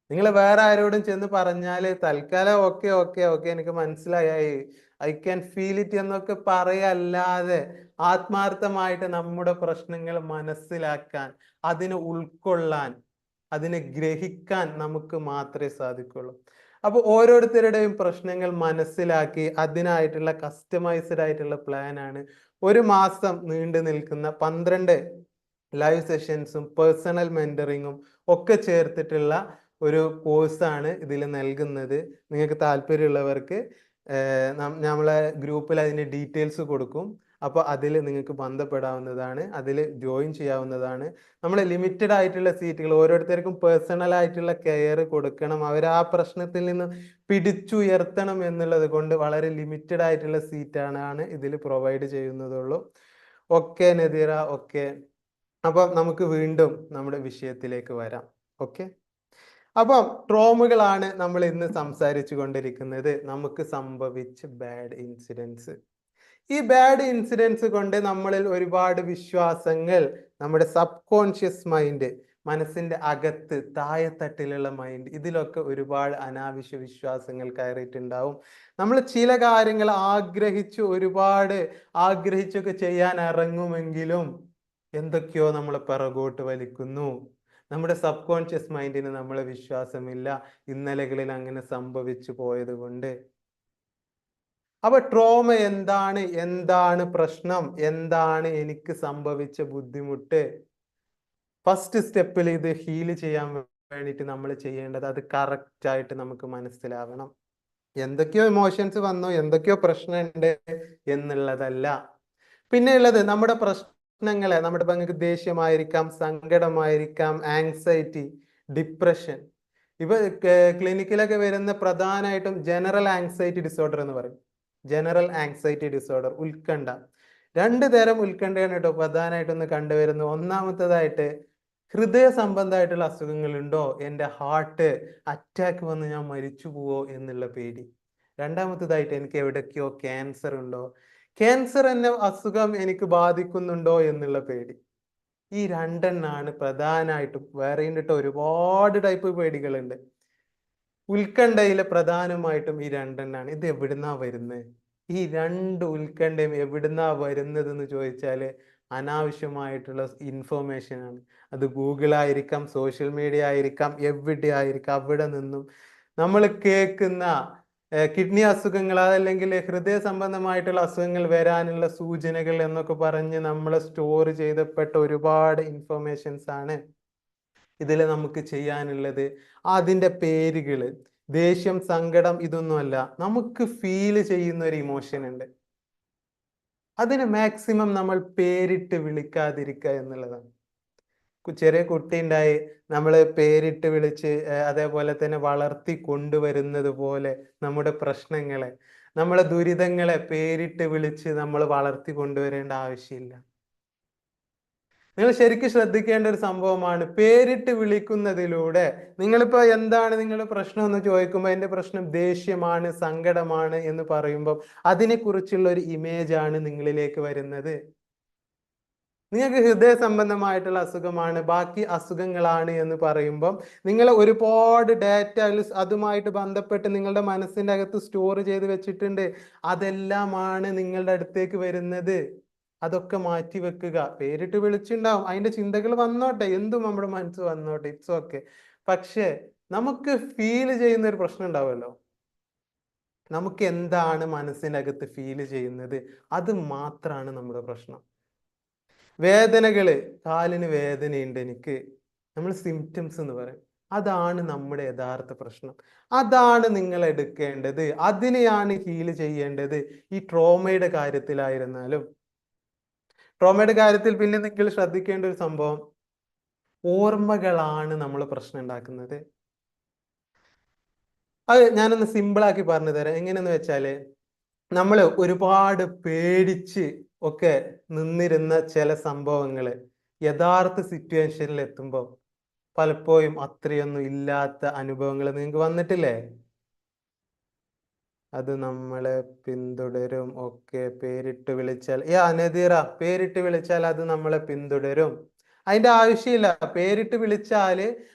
Speaker 1: നിങ്ങൾ വേറെ ആരോടും ചെന്ന് പറഞ്ഞാല് തൽക്കാലം ഓക്കെ ഓക്കെ ഓക്കെ എനിക്ക് മനസ്സിലായി, ഐ ക്യാൻ ഫീൽ ഇറ്റ് എന്നൊക്കെ പറയല്ലാതെ ആത്മാർത്ഥമായിട്ട് നമ്മുടെ പ്രശ്നങ്ങൾ മനസ്സിലാക്കാൻ, അതിനെ ഉൾക്കൊള്ളാൻ, അതിനെ ഗ്രഹിക്കാൻ നമുക്ക് മാത്രമേ സാധിക്കുള്ളൂ. അപ്പൊ ഓരോരുത്തരുടെയും പ്രശ്നങ്ങൾ മനസ്സിലാക്കി അതിനായിട്ടുള്ള കസ്റ്റമൈസ്ഡ് ആയിട്ടുള്ള പ്ലാൻ ആണ് 1 മാസം നീണ്ടു നിൽക്കുന്ന 12 ലൈവ് സെഷൻസും പേഴ്സണൽ മെന്ററിങ്ങും ഒക്കെ ചേർത്തിട്ടുള്ള ഒരു കോഴ്സാണ് ഇതിൽ നൽകുന്നത്. നിങ്ങൾക്ക് താല്പര്യമുള്ളവർക്ക് നമ്മളെ ഗ്രൂപ്പിൽ അതിൻ്റെ ഡീറ്റെയിൽസ് കൊടുക്കും. അപ്പോൾ അതിൽ നിങ്ങൾക്ക് ബന്ധപ്പെടാവുന്നതാണ്, അതിൽ ജോയിൻ ചെയ്യാവുന്നതാണ്. നമ്മൾ ലിമിറ്റഡ് ആയിട്ടുള്ള സീറ്റുകൾ, ഓരോരുത്തർക്കും പേഴ്സണൽ ആയിട്ടുള്ള കെയർ കൊടുക്കണം, അവർ ആ പ്രശ്നത്തിൽ നിന്ന് പിടിച്ചുയർത്തണം എന്നുള്ളത് കൊണ്ട് വളരെ ലിമിറ്റഡ് ആയിട്ടുള്ള സീറ്റാണ് ഇതിൽ പ്രൊവൈഡ് ചെയ്യുന്നതുള്ളൂ. Okay Nadeera, okay. അപ്പം നമുക്ക് വീണ്ടും നമ്മുടെ വിഷയത്തിലേക്ക് വരാം. ഓക്കെ, അപ്പം ട്രോമകളാണ് നമ്മൾ ഇന്ന് സംസാരിച്ചു കൊണ്ടിരിക്കുന്നത്. നമുക്ക് സംഭവിച്ച ബാഡ് ഇൻസിഡൻസ്, ഈ ബാഡ് ഇൻസിഡൻസ് കൊണ്ട് നമ്മളിൽ ഒരുപാട് വിശ്വാസങ്ങൾ, നമ്മുടെ സബ് കോൺഷ്യസ് മൈൻഡ്, മനസ്സിന്റെ അകത്ത് താഴെത്തട്ടിലുള്ള മൈൻഡ്, ഇതിലൊക്കെ ഒരുപാട് അനാവശ്യ വിശ്വാസങ്ങൾ കയറിയിട്ടുണ്ടാവും. നമ്മൾ ചില കാര്യങ്ങൾ ഒരുപാട് ആഗ്രഹിച്ചൊക്കെ ചെയ്യാൻ ഇറങ്ങുമെങ്കിലും എന്തൊക്കെയോ നമ്മളെ പിറകോട്ട് വലിക്കുന്നു. നമ്മുടെ സബ് കോൺഷ്യസ് മൈൻഡിന് നമ്മളെ വിശ്വാസമില്ല, ഇന്നലകളിൽ അങ്ങനെ സംഭവിച്ചു പോയത് കൊണ്ട്. അപ്പൊ ട്രോമ എന്താണ് പ്രശ്നം, എന്താണ് എനിക്ക് സംഭവിച്ച ബുദ്ധിമുട്ട്? ഫസ്റ്റ് സ്റ്റെപ്പിൽ ഇത് ഹീൽ ചെയ്യാൻ വേണ്ടിയിട്ട് നമ്മൾ ചെയ്യേണ്ടത്, അത് കറക്റ്റ് ആയിട്ട് നമുക്ക് മനസ്സിലാവണം. എന്തൊക്കെയോ ഇമോഷൻസ് വന്നു, എന്തൊക്കെയോ പ്രശ്നമുണ്ട് എന്നുള്ളതല്ല. പിന്നെ ഉള്ളത് നമ്മുടെ പ്രശ്നങ്ങളെ, നമ്മുടെ പങ്ക് ദേഷ്യമായിരിക്കാം, സങ്കടമായിരിക്കാം, ആങ്സൈറ്റി, ഡിപ്രഷൻ. ഇപ്പൊ ക്ലിനിക്കിലൊക്കെ വരുന്ന പ്രധാനമായിട്ടും ജനറൽ ആങ്സൈറ്റി ഡിസോർഡർ എന്ന് പറയും. ജനറൽ ആങ്സൈറ്റി ഡിസോർഡർ, ഉത്കണ്ഠ. 2 തരം ഉത്കണ്ഠയാണ് കേട്ടോ പ്രധാനമായിട്ടൊന്ന് കണ്ടുവരുന്നത്. ഒന്നാമത്തേതായിട്ട് ഹൃദയ സംബന്ധമായിട്ടുള്ള അസുഖങ്ങൾ ഉണ്ടോ, എൻ്റെ ഹാർട്ട് അറ്റാക്ക് വന്ന് ഞാൻ മരിച്ചു പോവോ എന്നുള്ള പേടി. രണ്ടാമത്തേതായിട്ട് എനിക്ക് എവിടേക്കോ ക്യാൻസർ ഉണ്ടോ, ക്യാൻസർ എന്ന അസുഖം എനിക്ക് ബാധിക്കുന്നുണ്ടോ എന്നുള്ള പേടി. ഈ 2 എണ്ണാണ് പ്രധാനമായിട്ടും. വേറെ ഒരുപാട് ടൈപ്പ് പേടികളുണ്ട്. ഉത്കണ്ഠയിലെ പ്രധാനമായിട്ടും ഈ 2 എണ്ണാണ്. ഇത് എവിടുന്നാ വരുന്നത്? ഈ 2 ഉത്കണ്ഠയും എവിടുന്നാ വരുന്നത് എന്ന് ചോദിച്ചാല് അനാവശ്യമായിട്ടുള്ള ഇൻഫോർമേഷൻ ആണ്. അത് ഗൂഗിൾ ആയിരിക്കാം, സോഷ്യൽ മീഡിയ ആയിരിക്കാം, എവിടെ ആയിരിക്കാം, അവിടെ നിന്നും നമ്മൾ കേൾക്കുന്ന കിഡ്നി അസുഖങ്ങൾ, അതല്ലെങ്കിൽ ഹൃദയ സംബന്ധമായിട്ടുള്ള അസുഖങ്ങൾ വരാനുള്ള സൂചനകൾ എന്നൊക്കെ പറഞ്ഞ് നമ്മൾ സ്റ്റോർ ചെയ്തപ്പെട്ട ഒരുപാട് ഇൻഫോർമേഷൻസ് ആണ് ഇതിൽ നമുക്ക് ചെയ്യാനുള്ളത്. അതിൻ്റെ പേരുകൾ ദേഷ്യം, സങ്കടം ഇതൊന്നുമല്ല, നമുക്ക് ഫീൽ ചെയ്യുന്ന ഒരു ഇമോഷൻ ഉണ്ട്. അതിന് മാക്സിമം നമ്മൾ പേരിട്ട് വിളിക്കാതിരിക്കുക എന്നുള്ളതാണ്. ചെറിയ കുട്ടി ഉണ്ടായി നമ്മൾ പേരിട്ട് വിളിച്ച് അതേപോലെ തന്നെ വളർത്തി കൊണ്ടുവരുന്നത് പോലെ നമ്മുടെ പ്രശ്നങ്ങളെ, നമ്മളെ ദുരിതങ്ങളെ പേരിട്ട് വിളിച്ച് നമ്മൾ വളർത്തി കൊണ്ടുവരേണ്ട ആവശ്യമില്ല. നിങ്ങൾ ശരിക്കും ശ്രദ്ധിക്കേണ്ട ഒരു സംഭവമാണ്. പേരിട്ട് വിളിക്കുന്നതിലൂടെ, നിങ്ങളിപ്പോ എന്താണ് നിങ്ങളുടെ പ്രശ്നം എന്ന് ചോദിക്കുമ്പോൾ എൻ്റെ പ്രശ്നം ദേഷ്യമാണ്, സങ്കടമാണ് എന്ന് പറയുമ്പോൾ അതിനെക്കുറിച്ചുള്ള ഒരു ഇമേജ് ആണ് നിങ്ങളിലേക്ക് വരുന്നത്. നിങ്ങൾക്ക് ഹൃദയ സംബന്ധമായിട്ടുള്ള അസുഖമാണ്, ബാക്കി അസുഖങ്ങളാണ് എന്ന് പറയുമ്പം നിങ്ങൾ ഒരുപാട് ഡാറ്റ അതുമായിട്ട് ബന്ധപ്പെട്ട് നിങ്ങളുടെ മനസ്സിൻ്റെ അകത്ത് സ്റ്റോർ ചെയ്ത് വെച്ചിട്ടുണ്ട്. അതെല്ലാമാണ് നിങ്ങളുടെ അടുത്തേക്ക് വരുന്നത്. അതൊക്കെ മാറ്റി വെക്കുക. പേരിട്ട് വിളിച്ചുണ്ടാവും, അതിന്റെ ചിന്തകൾ വന്നോട്ടെ, എന്തും നമ്മുടെ മനസ്സ് വന്നോട്ടെ, ഇറ്റ്സ് ഓക്കെ. പക്ഷെ നമുക്ക് ഫീൽ ചെയ്യുന്ന ഒരു പ്രശ്നം ഉണ്ടാവുമല്ലോ. നമുക്ക് എന്താണ് മനസ്സിനകത്ത് ഫീൽ ചെയ്യുന്നത്, അത് മാത്രമാണ് നമ്മുടെ പ്രശ്നം. വേദനകള്, കാലിന് വേദനയുണ്ട് എനിക്ക്, നമ്മൾ സിംറ്റംസ് എന്ന് പറയും. അതാണ് നമ്മുടെ യഥാർത്ഥ പ്രശ്നം. അതാണ് നിങ്ങൾ എടുക്കേണ്ടത്. അതിനെയാണ് ഹീൽ ചെയ്യേണ്ടത്. ഈ ട്രോമയുടെ കാര്യത്തിലായിരുന്നാലും, ട്രോമയുടെ കാര്യത്തിൽ പിന്നെ നിങ്ങൾ ശ്രദ്ധിക്കേണ്ട ഒരു സംഭവം, ഓർമ്മകളാണ് നമ്മൾ പ്രശ്നം ഉണ്ടാക്കുന്നത്. അത് ഞാനൊന്ന് സിമ്പിളാക്കി പറഞ്ഞു തരാം. എങ്ങനെയെന്ന് വെച്ചാല്, നമ്മൾ ഒരുപാട് പേടിച്ച് ഒക്കെ നിന്നിരുന്ന ചില സംഭവങ്ങള് യഥാർത്ഥ സിറ്റുവേഷനിൽ എത്തുമ്പോൾ പലപ്പോഴും അത്രയൊന്നും ഇല്ലാത്ത അനുഭവങ്ങൾ നിങ്ങൾക്ക് വന്നിട്ടില്ലേ? അത് നമ്മളെ പിന്തുടരും. ഒക്കെ പേരിട്ട് വിളിച്ചാൽ, നദീറ, പേരിട്ട് വിളിച്ചാൽ അത് നമ്മളെ പിന്തുടരും. അതിന്റെ ആവശ്യമില്ല. പേരിട്ട് വിളിച്ചാല്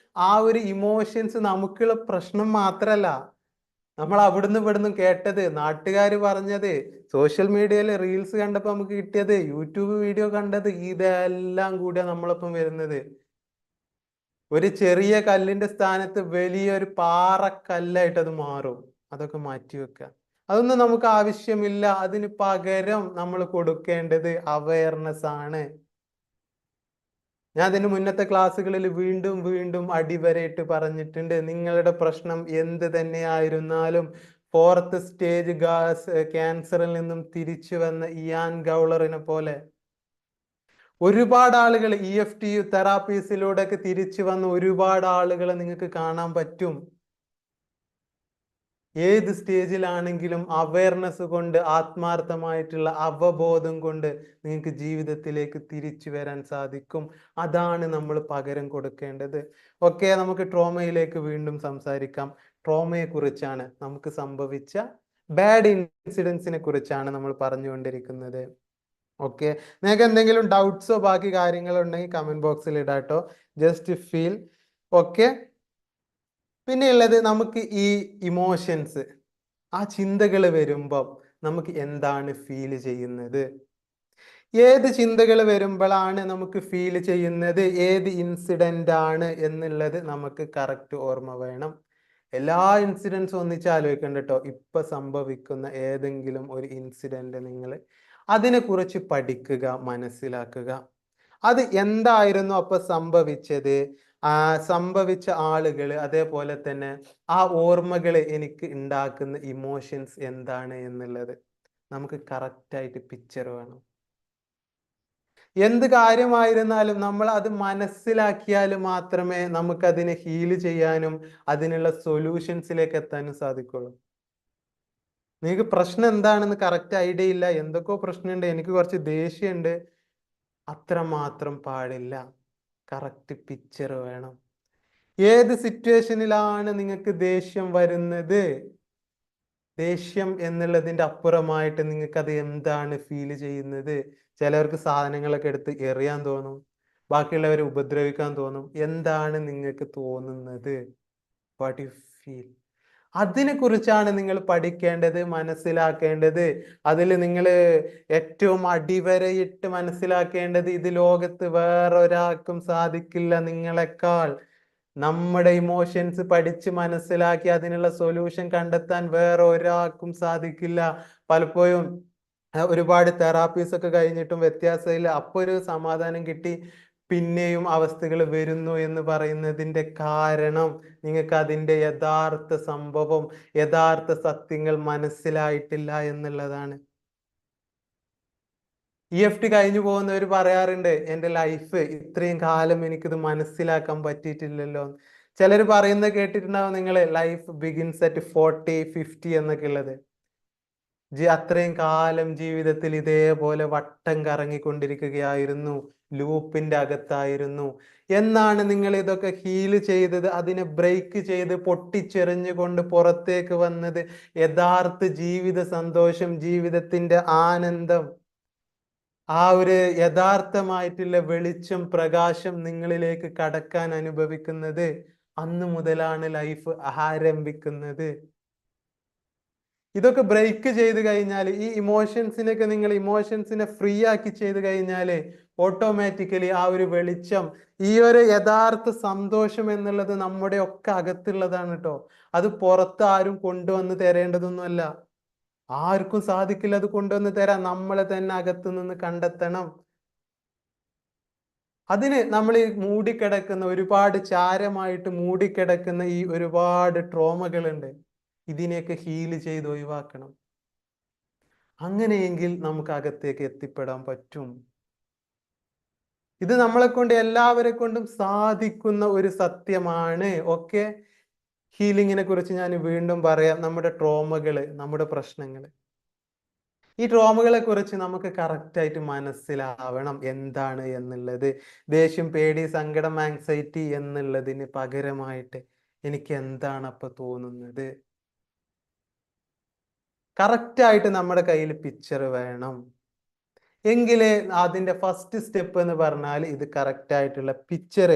Speaker 1: ആ ഒരു ഇമോഷൻസ് നമുക്കുള്ള പ്രശ്നം മാത്രല്ല, നമ്മൾ അവിടുന്ന് ഇവിടുന്ന് കേട്ടത്, നാട്ടുകാർ പറഞ്ഞത്, സോഷ്യൽ മീഡിയയിൽ റീൽസ് കണ്ടപ്പോ നമുക്ക് കിട്ടിയത്, യൂട്യൂബ് വീഡിയോ കണ്ടത്, ഇതെല്ലാം കൂടിയാ നമ്മളൊപ്പം വരുന്നത്. ഒരു ചെറിയ കല്ലിന്റെ സ്ഥാനത്ത് വലിയൊരു പാറക്കല്ലായിട്ട് അത് മാറും. അതൊക്കെ മാറ്റി വെക്കുക. അതൊന്നും നമുക്ക് ആവശ്യമില്ല. അതിന് പകരം നമ്മൾ കൊടുക്കേണ്ടത് അവയർനെസ് ആണ്. ഞാൻ അതിന് മുന്നത്തെ ക്ലാസ്സുകളിൽ വീണ്ടും വീണ്ടും അടിവരയിട്ട് പറഞ്ഞിട്ടുണ്ട്. നിങ്ങളുടെ പ്രശ്നം എന്ത് തന്നെയായിരുന്നാലും, ഫോർത്ത് സ്റ്റേജ് ക്യാൻസറിൽ നിന്നും തിരിച്ചു വന്ന ഇയാൻ ഗൗളറിനെ പോലെ ഒരുപാട് ആളുകൾ EFT തെറാപ്പീസിലൂടെ ഒക്കെ തിരിച്ചു വന്ന ഒരുപാട് ആളുകളെ നിങ്ങൾക്ക് കാണാൻ പറ്റും. ഏത് സ്റ്റേജിലാണെങ്കിലും അവയർനെസ് കൊണ്ട്, ആത്മാർത്ഥമായിട്ടുള്ള അവബോധം കൊണ്ട് നിങ്ങൾക്ക് ജീവിതത്തിലേക്ക് തിരിച്ചു വരാൻ സാധിക്കും. അതാണ് നമ്മൾ പകരം കൊടുക്കേണ്ടത്. ഓക്കെ, നമുക്ക് ട്രോമയിലേക്ക് വീണ്ടും സംസാരിക്കാം. ട്രോമയെ കുറിച്ചാണ്, നമുക്ക് സംഭവിച്ച ബാഡ് ഇൻസിഡൻസിനെ കുറിച്ചാണ് നമ്മൾ പറഞ്ഞുകൊണ്ടിരിക്കുന്നത്. ഓക്കെ, നിങ്ങൾക്ക് എന്തെങ്കിലും ഡൗട്ട്സോ ബാക്കി കാര്യങ്ങളോ ഉണ്ടെങ്കിൽ കമന്റ് ബോക്സിൽ ഇടാട്ടോ. Just feel. ഓക്കെ, പിന്നെ ഉള്ളത്, നമുക്ക് ഈ ഇമോഷൻസ്, ആ ചിന്തകൾ വരുമ്പം നമുക്ക് എന്താണ് ഫീൽ ചെയ്യുന്നത്, ഏത് ചിന്തകൾ വരുമ്പോഴാണ് നമുക്ക് ഫീൽ ചെയ്യുന്നത്, ഏത് ഇൻസിഡന്റ് ആണ് എന്നുള്ളത് നമുക്ക് കറക്റ്റ് ഓർമ്മ വേണം. എല്ലാ ഇൻസിഡൻസും ഒന്നിച്ച് ആലോചിക്കണ്ട കേട്ടോ. ഇപ്പൊ സംഭവിക്കുന്ന ഏതെങ്കിലും ഒരു ഇൻസിഡന്റ് നിങ്ങൾ അതിനെക്കുറിച്ച് പഠിക്കുക, മനസ്സിലാക്കുക. അത് എന്തായിരുന്നു അപ്പൊ സംഭവിച്ചത്, സംഭവിച്ച ആളുകൾ, അതേപോലെ തന്നെ ആ ഓർമ്മകൾ എനിക്ക് ഉണ്ടാക്കുന്ന ഇമോഷൻസ് എന്താണ് എന്നുള്ളത് നമുക്ക് കറക്റ്റായിട്ട് പിക്ചർ വേണം. എന്ത് കാര്യമായിരുന്നാലും നമ്മൾ അത് മനസ്സിലാക്കിയാൽ മാത്രമേ നമുക്കതിനെ ഹീൽ ചെയ്യാനും അതിനുള്ള സൊല്യൂഷൻസിലേക്ക് എത്താനും സാധിക്കുള്ളൂ. നിങ്ങൾക്ക് പ്രശ്നം എന്താണെന്ന് കറക്റ്റ് ഐഡിയ ഇല്ല, എന്തൊക്കെയോ പ്രശ്നമുണ്ട്, എനിക്ക് കുറച്ച് ദേഷ്യമുണ്ട്, അത്രമാത്രം പാടില്ല. കറക്റ്റ് പിക്ചർ വേണം. ഏത് സിറ്റുവേഷനിലാണ് നിങ്ങൾക്ക് ദേഷ്യം വരുന്നത്, ദേഷ്യം എന്നുള്ളതിന്റെ അപ്പുറമായിട്ട് നിങ്ങൾക്ക് അത് എന്താണ് ഫീൽ ചെയ്യുന്നത്. ചിലവർക്ക് സാധനങ്ങളൊക്കെ എടുത്ത് എറിയാൻ തോന്നും, ബാക്കിയുള്ളവരെ ഉപദ്രവിക്കാൻ തോന്നും. എന്താണ് നിങ്ങൾക്ക് തോന്നുന്നത്? What you feel? അതിനെ കുറിച്ചാണ് നിങ്ങൾ പഠിക്കേണ്ടത്, മനസ്സിലാക്കേണ്ടത്. അതിൽ നിങ്ങൾ ഏറ്റവും അടിവരയിട്ട് മനസ്സിലാക്കേണ്ടത്, ഇത് ലോകത്ത് വേറൊരാൾക്കും സാധിക്കില്ല നിങ്ങളെക്കാൾ. നമ്മുടെ ഇമോഷൻസ് പഠിച്ച് മനസ്സിലാക്കി അതിനുള്ള സൊല്യൂഷൻ കണ്ടെത്താൻ വേറെ ഒരാൾക്കും സാധിക്കില്ല. പലപ്പോഴും ഒരുപാട് തെറാപ്പീസ് ഒക്കെ കഴിഞ്ഞിട്ടും വ്യത്യാസമില്ല. അപ്പൊ ഒരു സമാധാനം കിട്ടി, പിന്നെയും അവസ്ഥകൾ വരുന്നു എന്ന് പറയുന്നതിന്റെ കാരണം നിങ്ങൾക്ക് അതിന്റെ യഥാർത്ഥ സംഭവം, യഥാർത്ഥ സത്യങ്ങൾ മനസ്സിലായിട്ടില്ല എന്നുള്ളതാണ്. EFT കഴിഞ്ഞു പോകുന്നവർ പറയാറുണ്ട്, എൻ്റെ ലൈഫ് ഇത്രയും കാലം എനിക്കിത് മനസ്സിലാക്കാൻ പറ്റിയിട്ടില്ലല്ലോ. ചിലർ പറയുന്നത് കേട്ടിട്ടുണ്ടാവും നിങ്ങൾ, ലൈഫ് ബിഗിൻസ് അറ്റ് 40-50 എന്നൊക്കെ ഉള്ളത്. അത്രയും കാലം ജീവിതത്തിൽ ഇതേപോലെ വട്ടം കറങ്ങിക്കൊണ്ടിരിക്കുകയായിരുന്നു, ലൂപ്പിന്റെ അകത്തായിരുന്നു. എന്നാണ് നിങ്ങൾ ഇതൊക്കെ ഹീൽ ചെയ്തത്, അതിനെ ബ്രേക്ക് ചെയ്ത് പൊട്ടിച്ചെറിഞ്ഞുകൊണ്ട് പുറത്തേക്ക് വന്നത്, യഥാർത്ഥ ജീവിത സന്തോഷം, ജീവിതത്തിന്റെ ആനന്ദം, ആ ഒരു യഥാർത്ഥമായിട്ടുള്ള വെളിച്ചം, പ്രകാശം നിങ്ങളിലേക്ക് കടക്കാൻ അനുഭവിക്കുന്നത് അന്ന് മുതലാണ് ലൈഫ് ആരംഭിക്കുന്നത്. ഇതൊക്കെ ബ്രേക്ക് ചെയ്ത് കഴിഞ്ഞാൽ, ഈ ഇമോഷൻസിനൊക്കെ നിങ്ങൾ ഇമോഷൻസിനെ ഫ്രീ ആക്കി ചെയ്ത് കഴിഞ്ഞാൽ ഓട്ടോമാറ്റിക്കലി ആ ഒരു വെളിച്ചം, ഈ ഒരു യഥാർത്ഥ സന്തോഷം എന്നുള്ളത് നമ്മുടെ ഒക്കെ അകത്തുള്ളതാണ് കേട്ടോ. അത് പുറത്ത് ആരും കൊണ്ടുവന്ന് തരേണ്ടതൊന്നുമല്ല. ആർക്കും സാധിക്കില്ല അത് കൊണ്ടുവന്ന് തരാൻ. നമ്മളെ തന്നെ അകത്ത് നിന്ന് കണ്ടെത്തണം. അതിന് നമ്മൾ ഈ മൂടിക്കിടക്കുന്ന ഒരുപാട് ചാരമായിട്ട് മൂടിക്കിടക്കുന്ന ഈ ഒരുപാട് ട്രോമകളുണ്ട്, ഇതിനെയൊക്കെ ഹീല് ചെയ്ത് ഒഴിവാക്കണം. അങ്ങനെയെങ്കിൽ നമുക്ക് അകത്തേക്ക് എത്തിപ്പെടാൻ പറ്റും. ഇത് നമ്മളെ കൊണ്ട് എല്ലാവരെ കൊണ്ടും സാധിക്കുന്ന ഒരു സത്യമാണ്. ഓക്കെ, ഹീലിങ്ങിനെ കുറിച്ച് ഞാൻ വീണ്ടും പറയാം. നമ്മുടെ ട്രോമകള്, നമ്മുടെ പ്രശ്നങ്ങള്, ഈ ട്രോമകളെ കുറിച്ച് നമുക്ക് കറക്റ്റായിട്ട് മനസ്സിലാവണം എന്താണ് എന്നുള്ളത്. ദേഷ്യം, പേടി, സങ്കടം, ആങ്സൈറ്റി എന്നുള്ളതിന് പകരമായിട്ട് എനിക്ക് എന്താണ് അപ്പൊ തോന്നുന്നത്, കറക്റ്റായിട്ട് നമ്മുടെ കയ്യിൽ പിക്ചർ വേണം. എങ്കിലേ അതിന്റെ ഫസ്റ്റ് സ്റ്റെപ്പ് എന്ന് പറഞ്ഞാൽ ഇത് കറക്റ്റ് ആയിട്ടുള്ള പിക്ചർ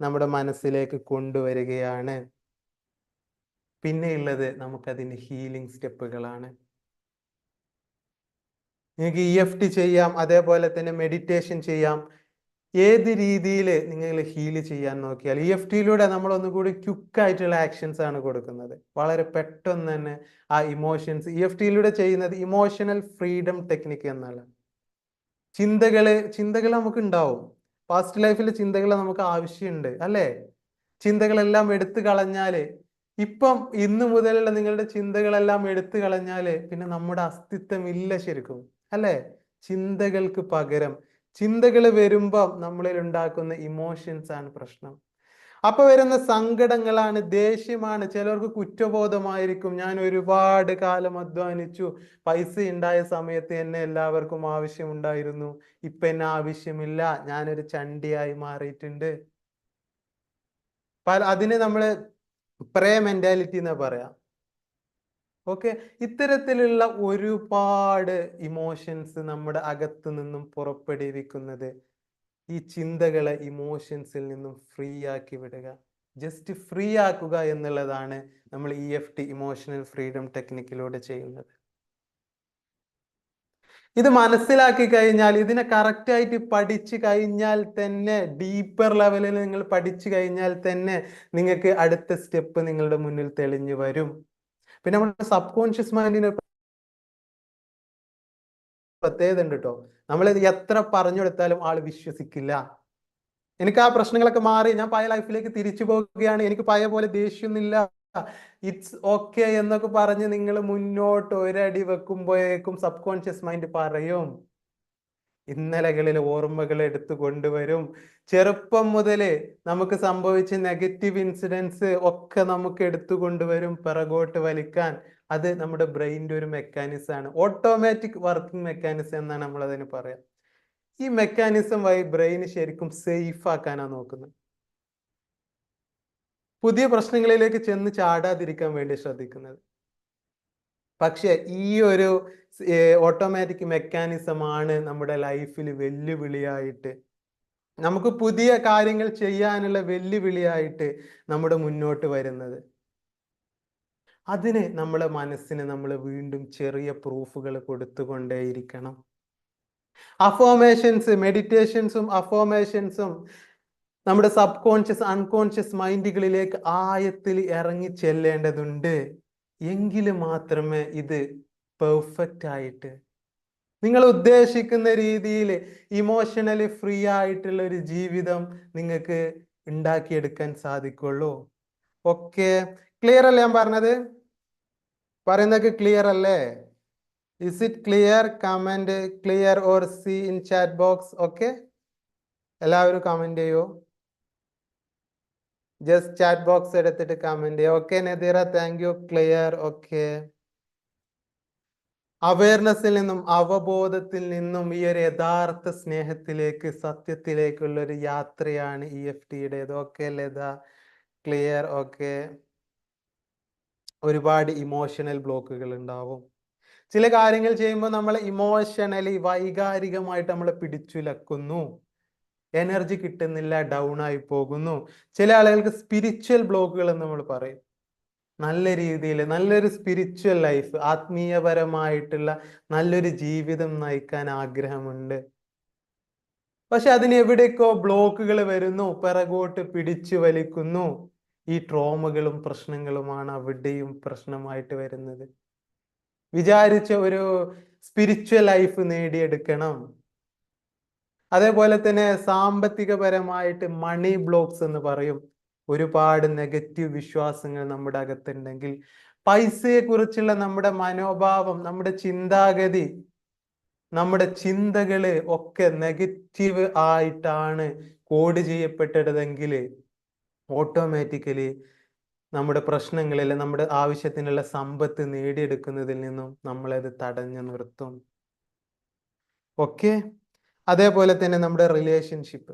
Speaker 1: നമ്മുടെ മനസ്സിലേക്ക് കൊണ്ടുവരികയാണ്. പിന്നെയുള്ളത് നമുക്കതിന്റെ ഹീലിംഗ് സ്റ്റെപ്പുകളാണ്. നിങ്ങൾക്ക് EFT ചെയ്യാം, അതേപോലെ തന്നെ മെഡിറ്റേഷൻ ചെയ്യാം. ഏത് രീതിയിൽ നിങ്ങൾ ഹീല് ചെയ്യാൻ നോക്കിയാൽ, EFTയിലൂടെ നമ്മൾ ഒന്നുകൂടി ക്വിക്കായിട്ടുള്ള ആക്ഷൻസ് ആണ് കൊടുക്കുന്നത്. വളരെ പെട്ടെന്ന് തന്നെ ആ ഇമോഷൻസ് EFTയിലൂടെ ചെയ്യുന്നത് ഇമോഷണൽ ഫ്രീഡം ടെക്നിക്ക് എന്നാണ്. ചിന്തകൾ നമുക്ക് ഉണ്ടാവും. പാസ്റ്റ് ലൈഫിൽ ചിന്തകൾ നമുക്ക് ആവശ്യമുണ്ട് അല്ലേ? ചിന്തകളെല്ലാം എടുത്തു കളഞ്ഞാല്, ഇപ്പം ഇന്ന് മുതലുള്ള നിങ്ങളുടെ ചിന്തകളെല്ലാം എടുത്തു കളഞ്ഞാല് പിന്നെ നമ്മുടെ അസ്തിത്വം ഇല്ല ശരിക്കും, അല്ലേ? ചിന്തകൾക്ക് പകരം ചിന്തകൾ വരുമ്പം നമ്മളിൽ ഉണ്ടാക്കുന്ന ഇമോഷൻസ് ആണ് പ്രശ്നം. അപ്പൊ വരുന്ന സങ്കടങ്ങളാണ്, ദേഷ്യമാണ്, ചിലർക്ക് കുറ്റബോധമായിരിക്കും. ഞാൻ ഒരുപാട് കാലം അധ്വാനിച്ചു, പൈസ ഉണ്ടായ സമയത്ത് എന്നെ എല്ലാവർക്കും ആവശ്യമുണ്ടായിരുന്നു, ഇപ്പൊ എന്നെ ആവശ്യമില്ല, ഞാനൊരു ചണ്ടിയായി മാറിയിട്ടുണ്ട്. അതിന് നമ്മള് പ്രേ മെന്റാലിറ്റി എന്നാ പറയാം. ഓക്കെ, ഇത്തരത്തിലുള്ള ഒരുപാട് ഇമോഷൻസ് നമ്മുടെ അകത്തു നിന്നും പുറപ്പെടുവിക്കുന്നത് ഈ ചിന്തകളെ ഇമോഷൻസിൽ നിന്നും ഫ്രീ ആക്കി വിടുക, ജസ്റ്റ് ഫ്രീ ആക്കുക എന്നുള്ളതാണ് നമ്മൾ EFT ഇമോഷണൽ ഫ്രീഡം ടെക്നിക്കിലൂടെ ചെയ്യുന്നത്. ഇത് മനസ്സിലാക്കി കഴിഞ്ഞാൽ, ഇതിനെ കറക്റ്റ് ആയിട്ട് പഠിച്ചു കഴിഞ്ഞാൽ തന്നെ, ഡീപ്പർ ലെവലിൽ നിങ്ങൾ പഠിച്ചു കഴിഞ്ഞാൽ തന്നെ നിങ്ങൾക്ക് അടുത്ത സ്റ്റെപ്പ് നിങ്ങളുടെ മുന്നിൽ തെളിഞ്ഞു വരും. പിന്നെ നമ്മുടെ സബ് കോൺഷ്യസ് മൈൻഡിന് പ്രത്യേകത ഉണ്ട് കേട്ടോ. നമ്മളിത് എത്ര പറഞ്ഞു കൊടുത്താലും ആള് വിശ്വസിക്കില്ല. എനിക്ക് ആ പ്രശ്നങ്ങളൊക്കെ മാറി, ഞാൻ പഴയ ലൈഫിലേക്ക് തിരിച്ചു പോകുകയാണ്, എനിക്ക് പഴയ പോലെ ദേഷ്യമൊന്നുമില്ല, ഇറ്റ്സ് ഓക്കെ എന്നൊക്കെ പറഞ്ഞ് നിങ്ങൾ മുന്നോട്ട് ഒരടി വെക്കുമ്പോഴേക്കും സബ് കോൺഷ്യസ് മൈൻഡ് പറയും, ഇന്നലകളിലെ ഓർമ്മകൾ എടുത്തു കൊണ്ടുവരും. ചെറുപ്പം മുതലേ നമുക്ക് സംഭവിച്ച നെഗറ്റീവ് ഇൻസിഡൻസ് ഒക്കെ നമുക്ക് എടുത്തു കൊണ്ടുവരും പിറകോട്ട് വലിക്കാൻ. അത് നമ്മുടെ ബ്രെയിനിന്റെ ഒരു മെക്കാനിസം ആണ്, ഓട്ടോമാറ്റിക് വർക്കിംഗ് മെക്കാനിസം എന്നാണ് നമ്മൾ അതിന് പറയാം. ഈ മെക്കാനിസം വഴി ബ്രെയിൻ ശരിക്കും സേഫ് ആക്കാനാണ് നോക്കുന്നത്, പുതിയ പ്രശ്നങ്ങളിലേക്ക് ചെന്ന് ചാടാതിരിക്കാൻ വേണ്ടി ശ്രദ്ധിക്കുന്നത്. പക്ഷെ ഈ ഒരു ഓട്ടോമാറ്റിക് മെക്കാനിസം ആണ് നമ്മുടെ ലൈഫിൽ വെല്ലുവിളിയായിട്ട്, നമുക്ക് പുതിയ കാര്യങ്ങൾ ചെയ്യാനുള്ള വെല്ലുവിളിയായിട്ട് നമ്മുടെ മുന്നോട്ട് വരുന്നത്. അതിന് നമ്മളെ മനസ്സിന് നമ്മൾ വീണ്ടും ചെറിയ പ്രൂഫുകൾ കൊടുത്തുകൊണ്ടേയിരിക്കണം. അഫോമേഷൻസ്, മെഡിറ്റേഷൻസും അഫോമേഷൻസും നമ്മുടെ സബ് കോൺഷ്യസ് അൺകോൺഷ്യസ് മൈൻഡുകളിലേക്ക് ആയത്തിൽ ഇറങ്ങി ചെല്ലേണ്ടതുണ്ട്. എങ്കിൽ മാത്രമേ ഇത് പെർഫെക്റ്റ് ആയിട്ട് നിങ്ങൾ ഉദ്ദേശിക്കുന്ന രീതിയിൽ ഇമോഷണലി ഫ്രീ ആയിട്ടുള്ള ഒരു ജീവിതം നിങ്ങൾക്ക് ഉണ്ടാക്കിയെടുക്കാൻ സാധിക്കുള്ളൂ. ഓക്കെ, ക്ലിയർ അല്ലേ ഞാൻ പറഞ്ഞത്? പറയുന്നതൊക്കെ ക്ലിയർ അല്ലേ? Is it clear? Comment clear or see in chat box. Okay, എല്ലാവരും കമന്റ് ചെയ്യൂ. ജസ്റ്റ് ചാറ്റ് ബോക്സ് എടുത്തിട്ട് കമന്റ് ചെയ്യും. Okay Nadeera, thank you. Clear. Okay, അവയർനെസ്സിൽ നിന്നും അവബോധത്തിൽ നിന്നും ഈ ഒരു യഥാർത്ഥ സ്നേഹത്തിലേക്ക്, സത്യത്തിലേക്കുള്ള ഒരു യാത്രയാണ് EFTയുടേത്. Okay Latha, clear. ഓക്കെ, ഒരുപാട് ഇമോഷണൽ ബ്ലോക്കുകൾ ഉണ്ടാവും. ചില കാര്യങ്ങൾ ചെയ്യുമ്പോൾ നമ്മൾ ഇമോഷണലി, വൈകാരികമായിട്ട് നമ്മൾ പിടിച്ചുലക്കുന്നു, എനർജി കിട്ടുന്നില്ല, ഡൗൺ ആയി പോകുന്നു. ചില ആളുകൾക്ക് സ്പിരിച്വൽ ബ്ലോക്കുകൾ എന്ന് നമ്മൾ പറയും. നല്ല രീതിയിൽ നല്ലൊരു സ്പിരിച്വൽ ലൈഫ്, ആത്മീയപരമായിട്ടുള്ള നല്ലൊരു ജീവിതം നയിക്കാൻ ആഗ്രഹമുണ്ട്. പക്ഷെ അതിന് എവിടേക്കോ ബ്ലോക്കുകൾ വരുന്നു, പിറകോട്ട് പിടിച്ചു വലിക്കുന്നു. ഈ ട്രോമകളും പ്രശ്നങ്ങളുമാണ് അവിടെയും പ്രശ്നമായിട്ട് വരുന്നത്. വിചാരിച്ച ഒരു സ്പിരിച്വൽ ലൈഫ് നേടിയെടുക്കണം, അതേപോലെ തന്നെ സാമ്പത്തികപരമായിട്ട് മണി ബ്ലോക്സ് എന്ന് പറയും. ഒരുപാട് നെഗറ്റീവ് വിശ്വാസങ്ങൾ നമ്മുടെ അകത്തുണ്ടെങ്കിൽ പൈസയെ കുറിച്ചുള്ള നമ്മുടെ മനോഭാവം, നമ്മുടെ ചിന്താഗതി, നമ്മുടെ ചിന്തകള് ഒക്കെ നെഗറ്റീവ് ആയിട്ടാണ് കോഡ് ചെയ്യപ്പെട്ടതെങ്കിൽ ഓട്ടോമാറ്റിക്കലി നമ്മുടെ പ്രശ്നങ്ങളിൽ, നമ്മുടെ ആവശ്യത്തിനുള്ള സമ്പത്ത് നേടിയെടുക്കുന്നതിൽ നിന്നും നമ്മളത് തടഞ്ഞു നിർത്തും. ഓക്കെ. അതേപോലെ തന്നെ നമ്മുടെ റിലേഷൻഷിപ്പ്,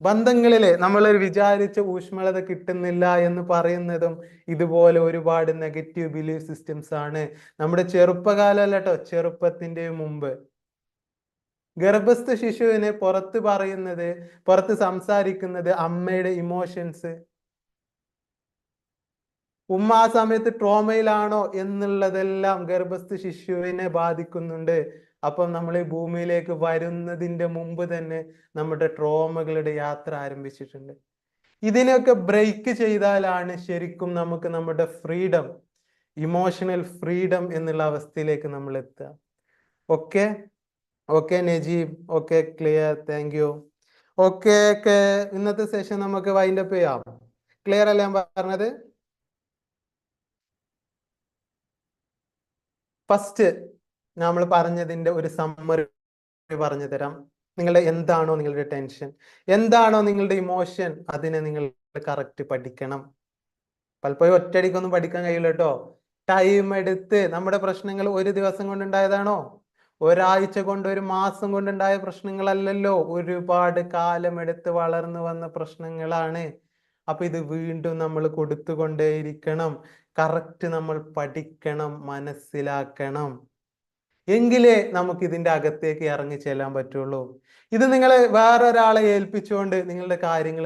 Speaker 1: ബന്ധങ്ങളില് നമ്മൾ വിചാരിച്ച ഊഷ്മളത കിട്ടുന്നില്ല എന്ന് പറയുന്നതും ഇതുപോലെ ഒരുപാട് നെഗറ്റീവ് ബിലീഫ് സിസ്റ്റംസ് ആണ്. നമ്മുടെ ചെറുപ്പകാലമല്ല കേട്ടോ, ചെറുപ്പത്തിന്റെ മുമ്പ് ഗർഭസ്ഥ ശിശുവിനെ പുറത്ത് സംസാരിക്കുന്നത് അമ്മയുടെ ഇമോഷൻസ്, ഉമ്മ ആ സമയത്ത് ട്രോമയിലാണോ എന്നുള്ളതെല്ലാം ഗർഭസ്ഥ ശിശുവിനെ ബാധിക്കുന്നുണ്ട്. അപ്പം നമ്മൾ ഈ ഭൂമിയിലേക്ക് വരുന്നതിന്റെ മുമ്പ് തന്നെ നമ്മുടെ ട്രോമകളുടെ യാത്ര ആരംഭിച്ചിട്ടുണ്ട്. ഇതിനൊക്കെ ബ്രേക്ക് ചെയ്താലാണ് ശരിക്കും നമുക്ക് നമ്മുടെ ഫ്രീഡം, ഇമോഷണൽ ഫ്രീഡം എന്നുള്ള അവസ്ഥയിലേക്ക് നമ്മൾ എത്തുക. Okay okay Najeeb, okay clear, thank you. Okay, ഇന്നത്തെ സെഷൻ നമുക്ക് വൈൻഡ് അപ്പ് ചെയ്യാം. ക്ലിയർ അല്ലേ ഞാൻ പറഞ്ഞത്? ഫസ്റ്റ് നമ്മൾ പറഞ്ഞതിന്റെ ഒരു സമ്മറി പറഞ്ഞു തരാം. എന്താണോ നിങ്ങളുടെ ടെൻഷൻ, എന്താണോ നിങ്ങളുടെ ഇമോഷൻ, അതിനെ നിങ്ങൾ കറക്റ്റ് പഠിക്കണം. പലപ്പോഴും ഒറ്റയടിക്കൊന്നും പഠിക്കാൻ കഴിയില്ല കേട്ടോ. ടൈം എടുത്ത്. നമ്മുടെ പ്രശ്നങ്ങൾ ഒരു ദിവസം കൊണ്ടുണ്ടായതാണോ? ഒരാഴ്ച കൊണ്ട്, ഒരു മാസം കൊണ്ടുണ്ടായ പ്രശ്നങ്ങളല്ലല്ലോ. ഒരുപാട് കാലമെടുത്ത് വളർന്നു വന്ന പ്രശ്നങ്ങളാണ്. അപ്പൊ ഇത് വീണ്ടും നമ്മൾ കൊടുത്തുകൊണ്ടേയിരിക്കണം. കറക്റ്റ് നമ്മൾ പഠിക്കണം, മനസ്സിലാക്കണം. എങ്കിലേ നമുക്ക് ഇതിന്റെ അകത്തേക്ക് ഇറങ്ങി ചെല്ലാൻ പറ്റുള്ളൂ. ഇത് നിങ്ങൾ വേറൊരാളെ ഏൽപ്പിച്ചുകൊണ്ട് നിങ്ങളുടെ കാര്യങ്ങൾ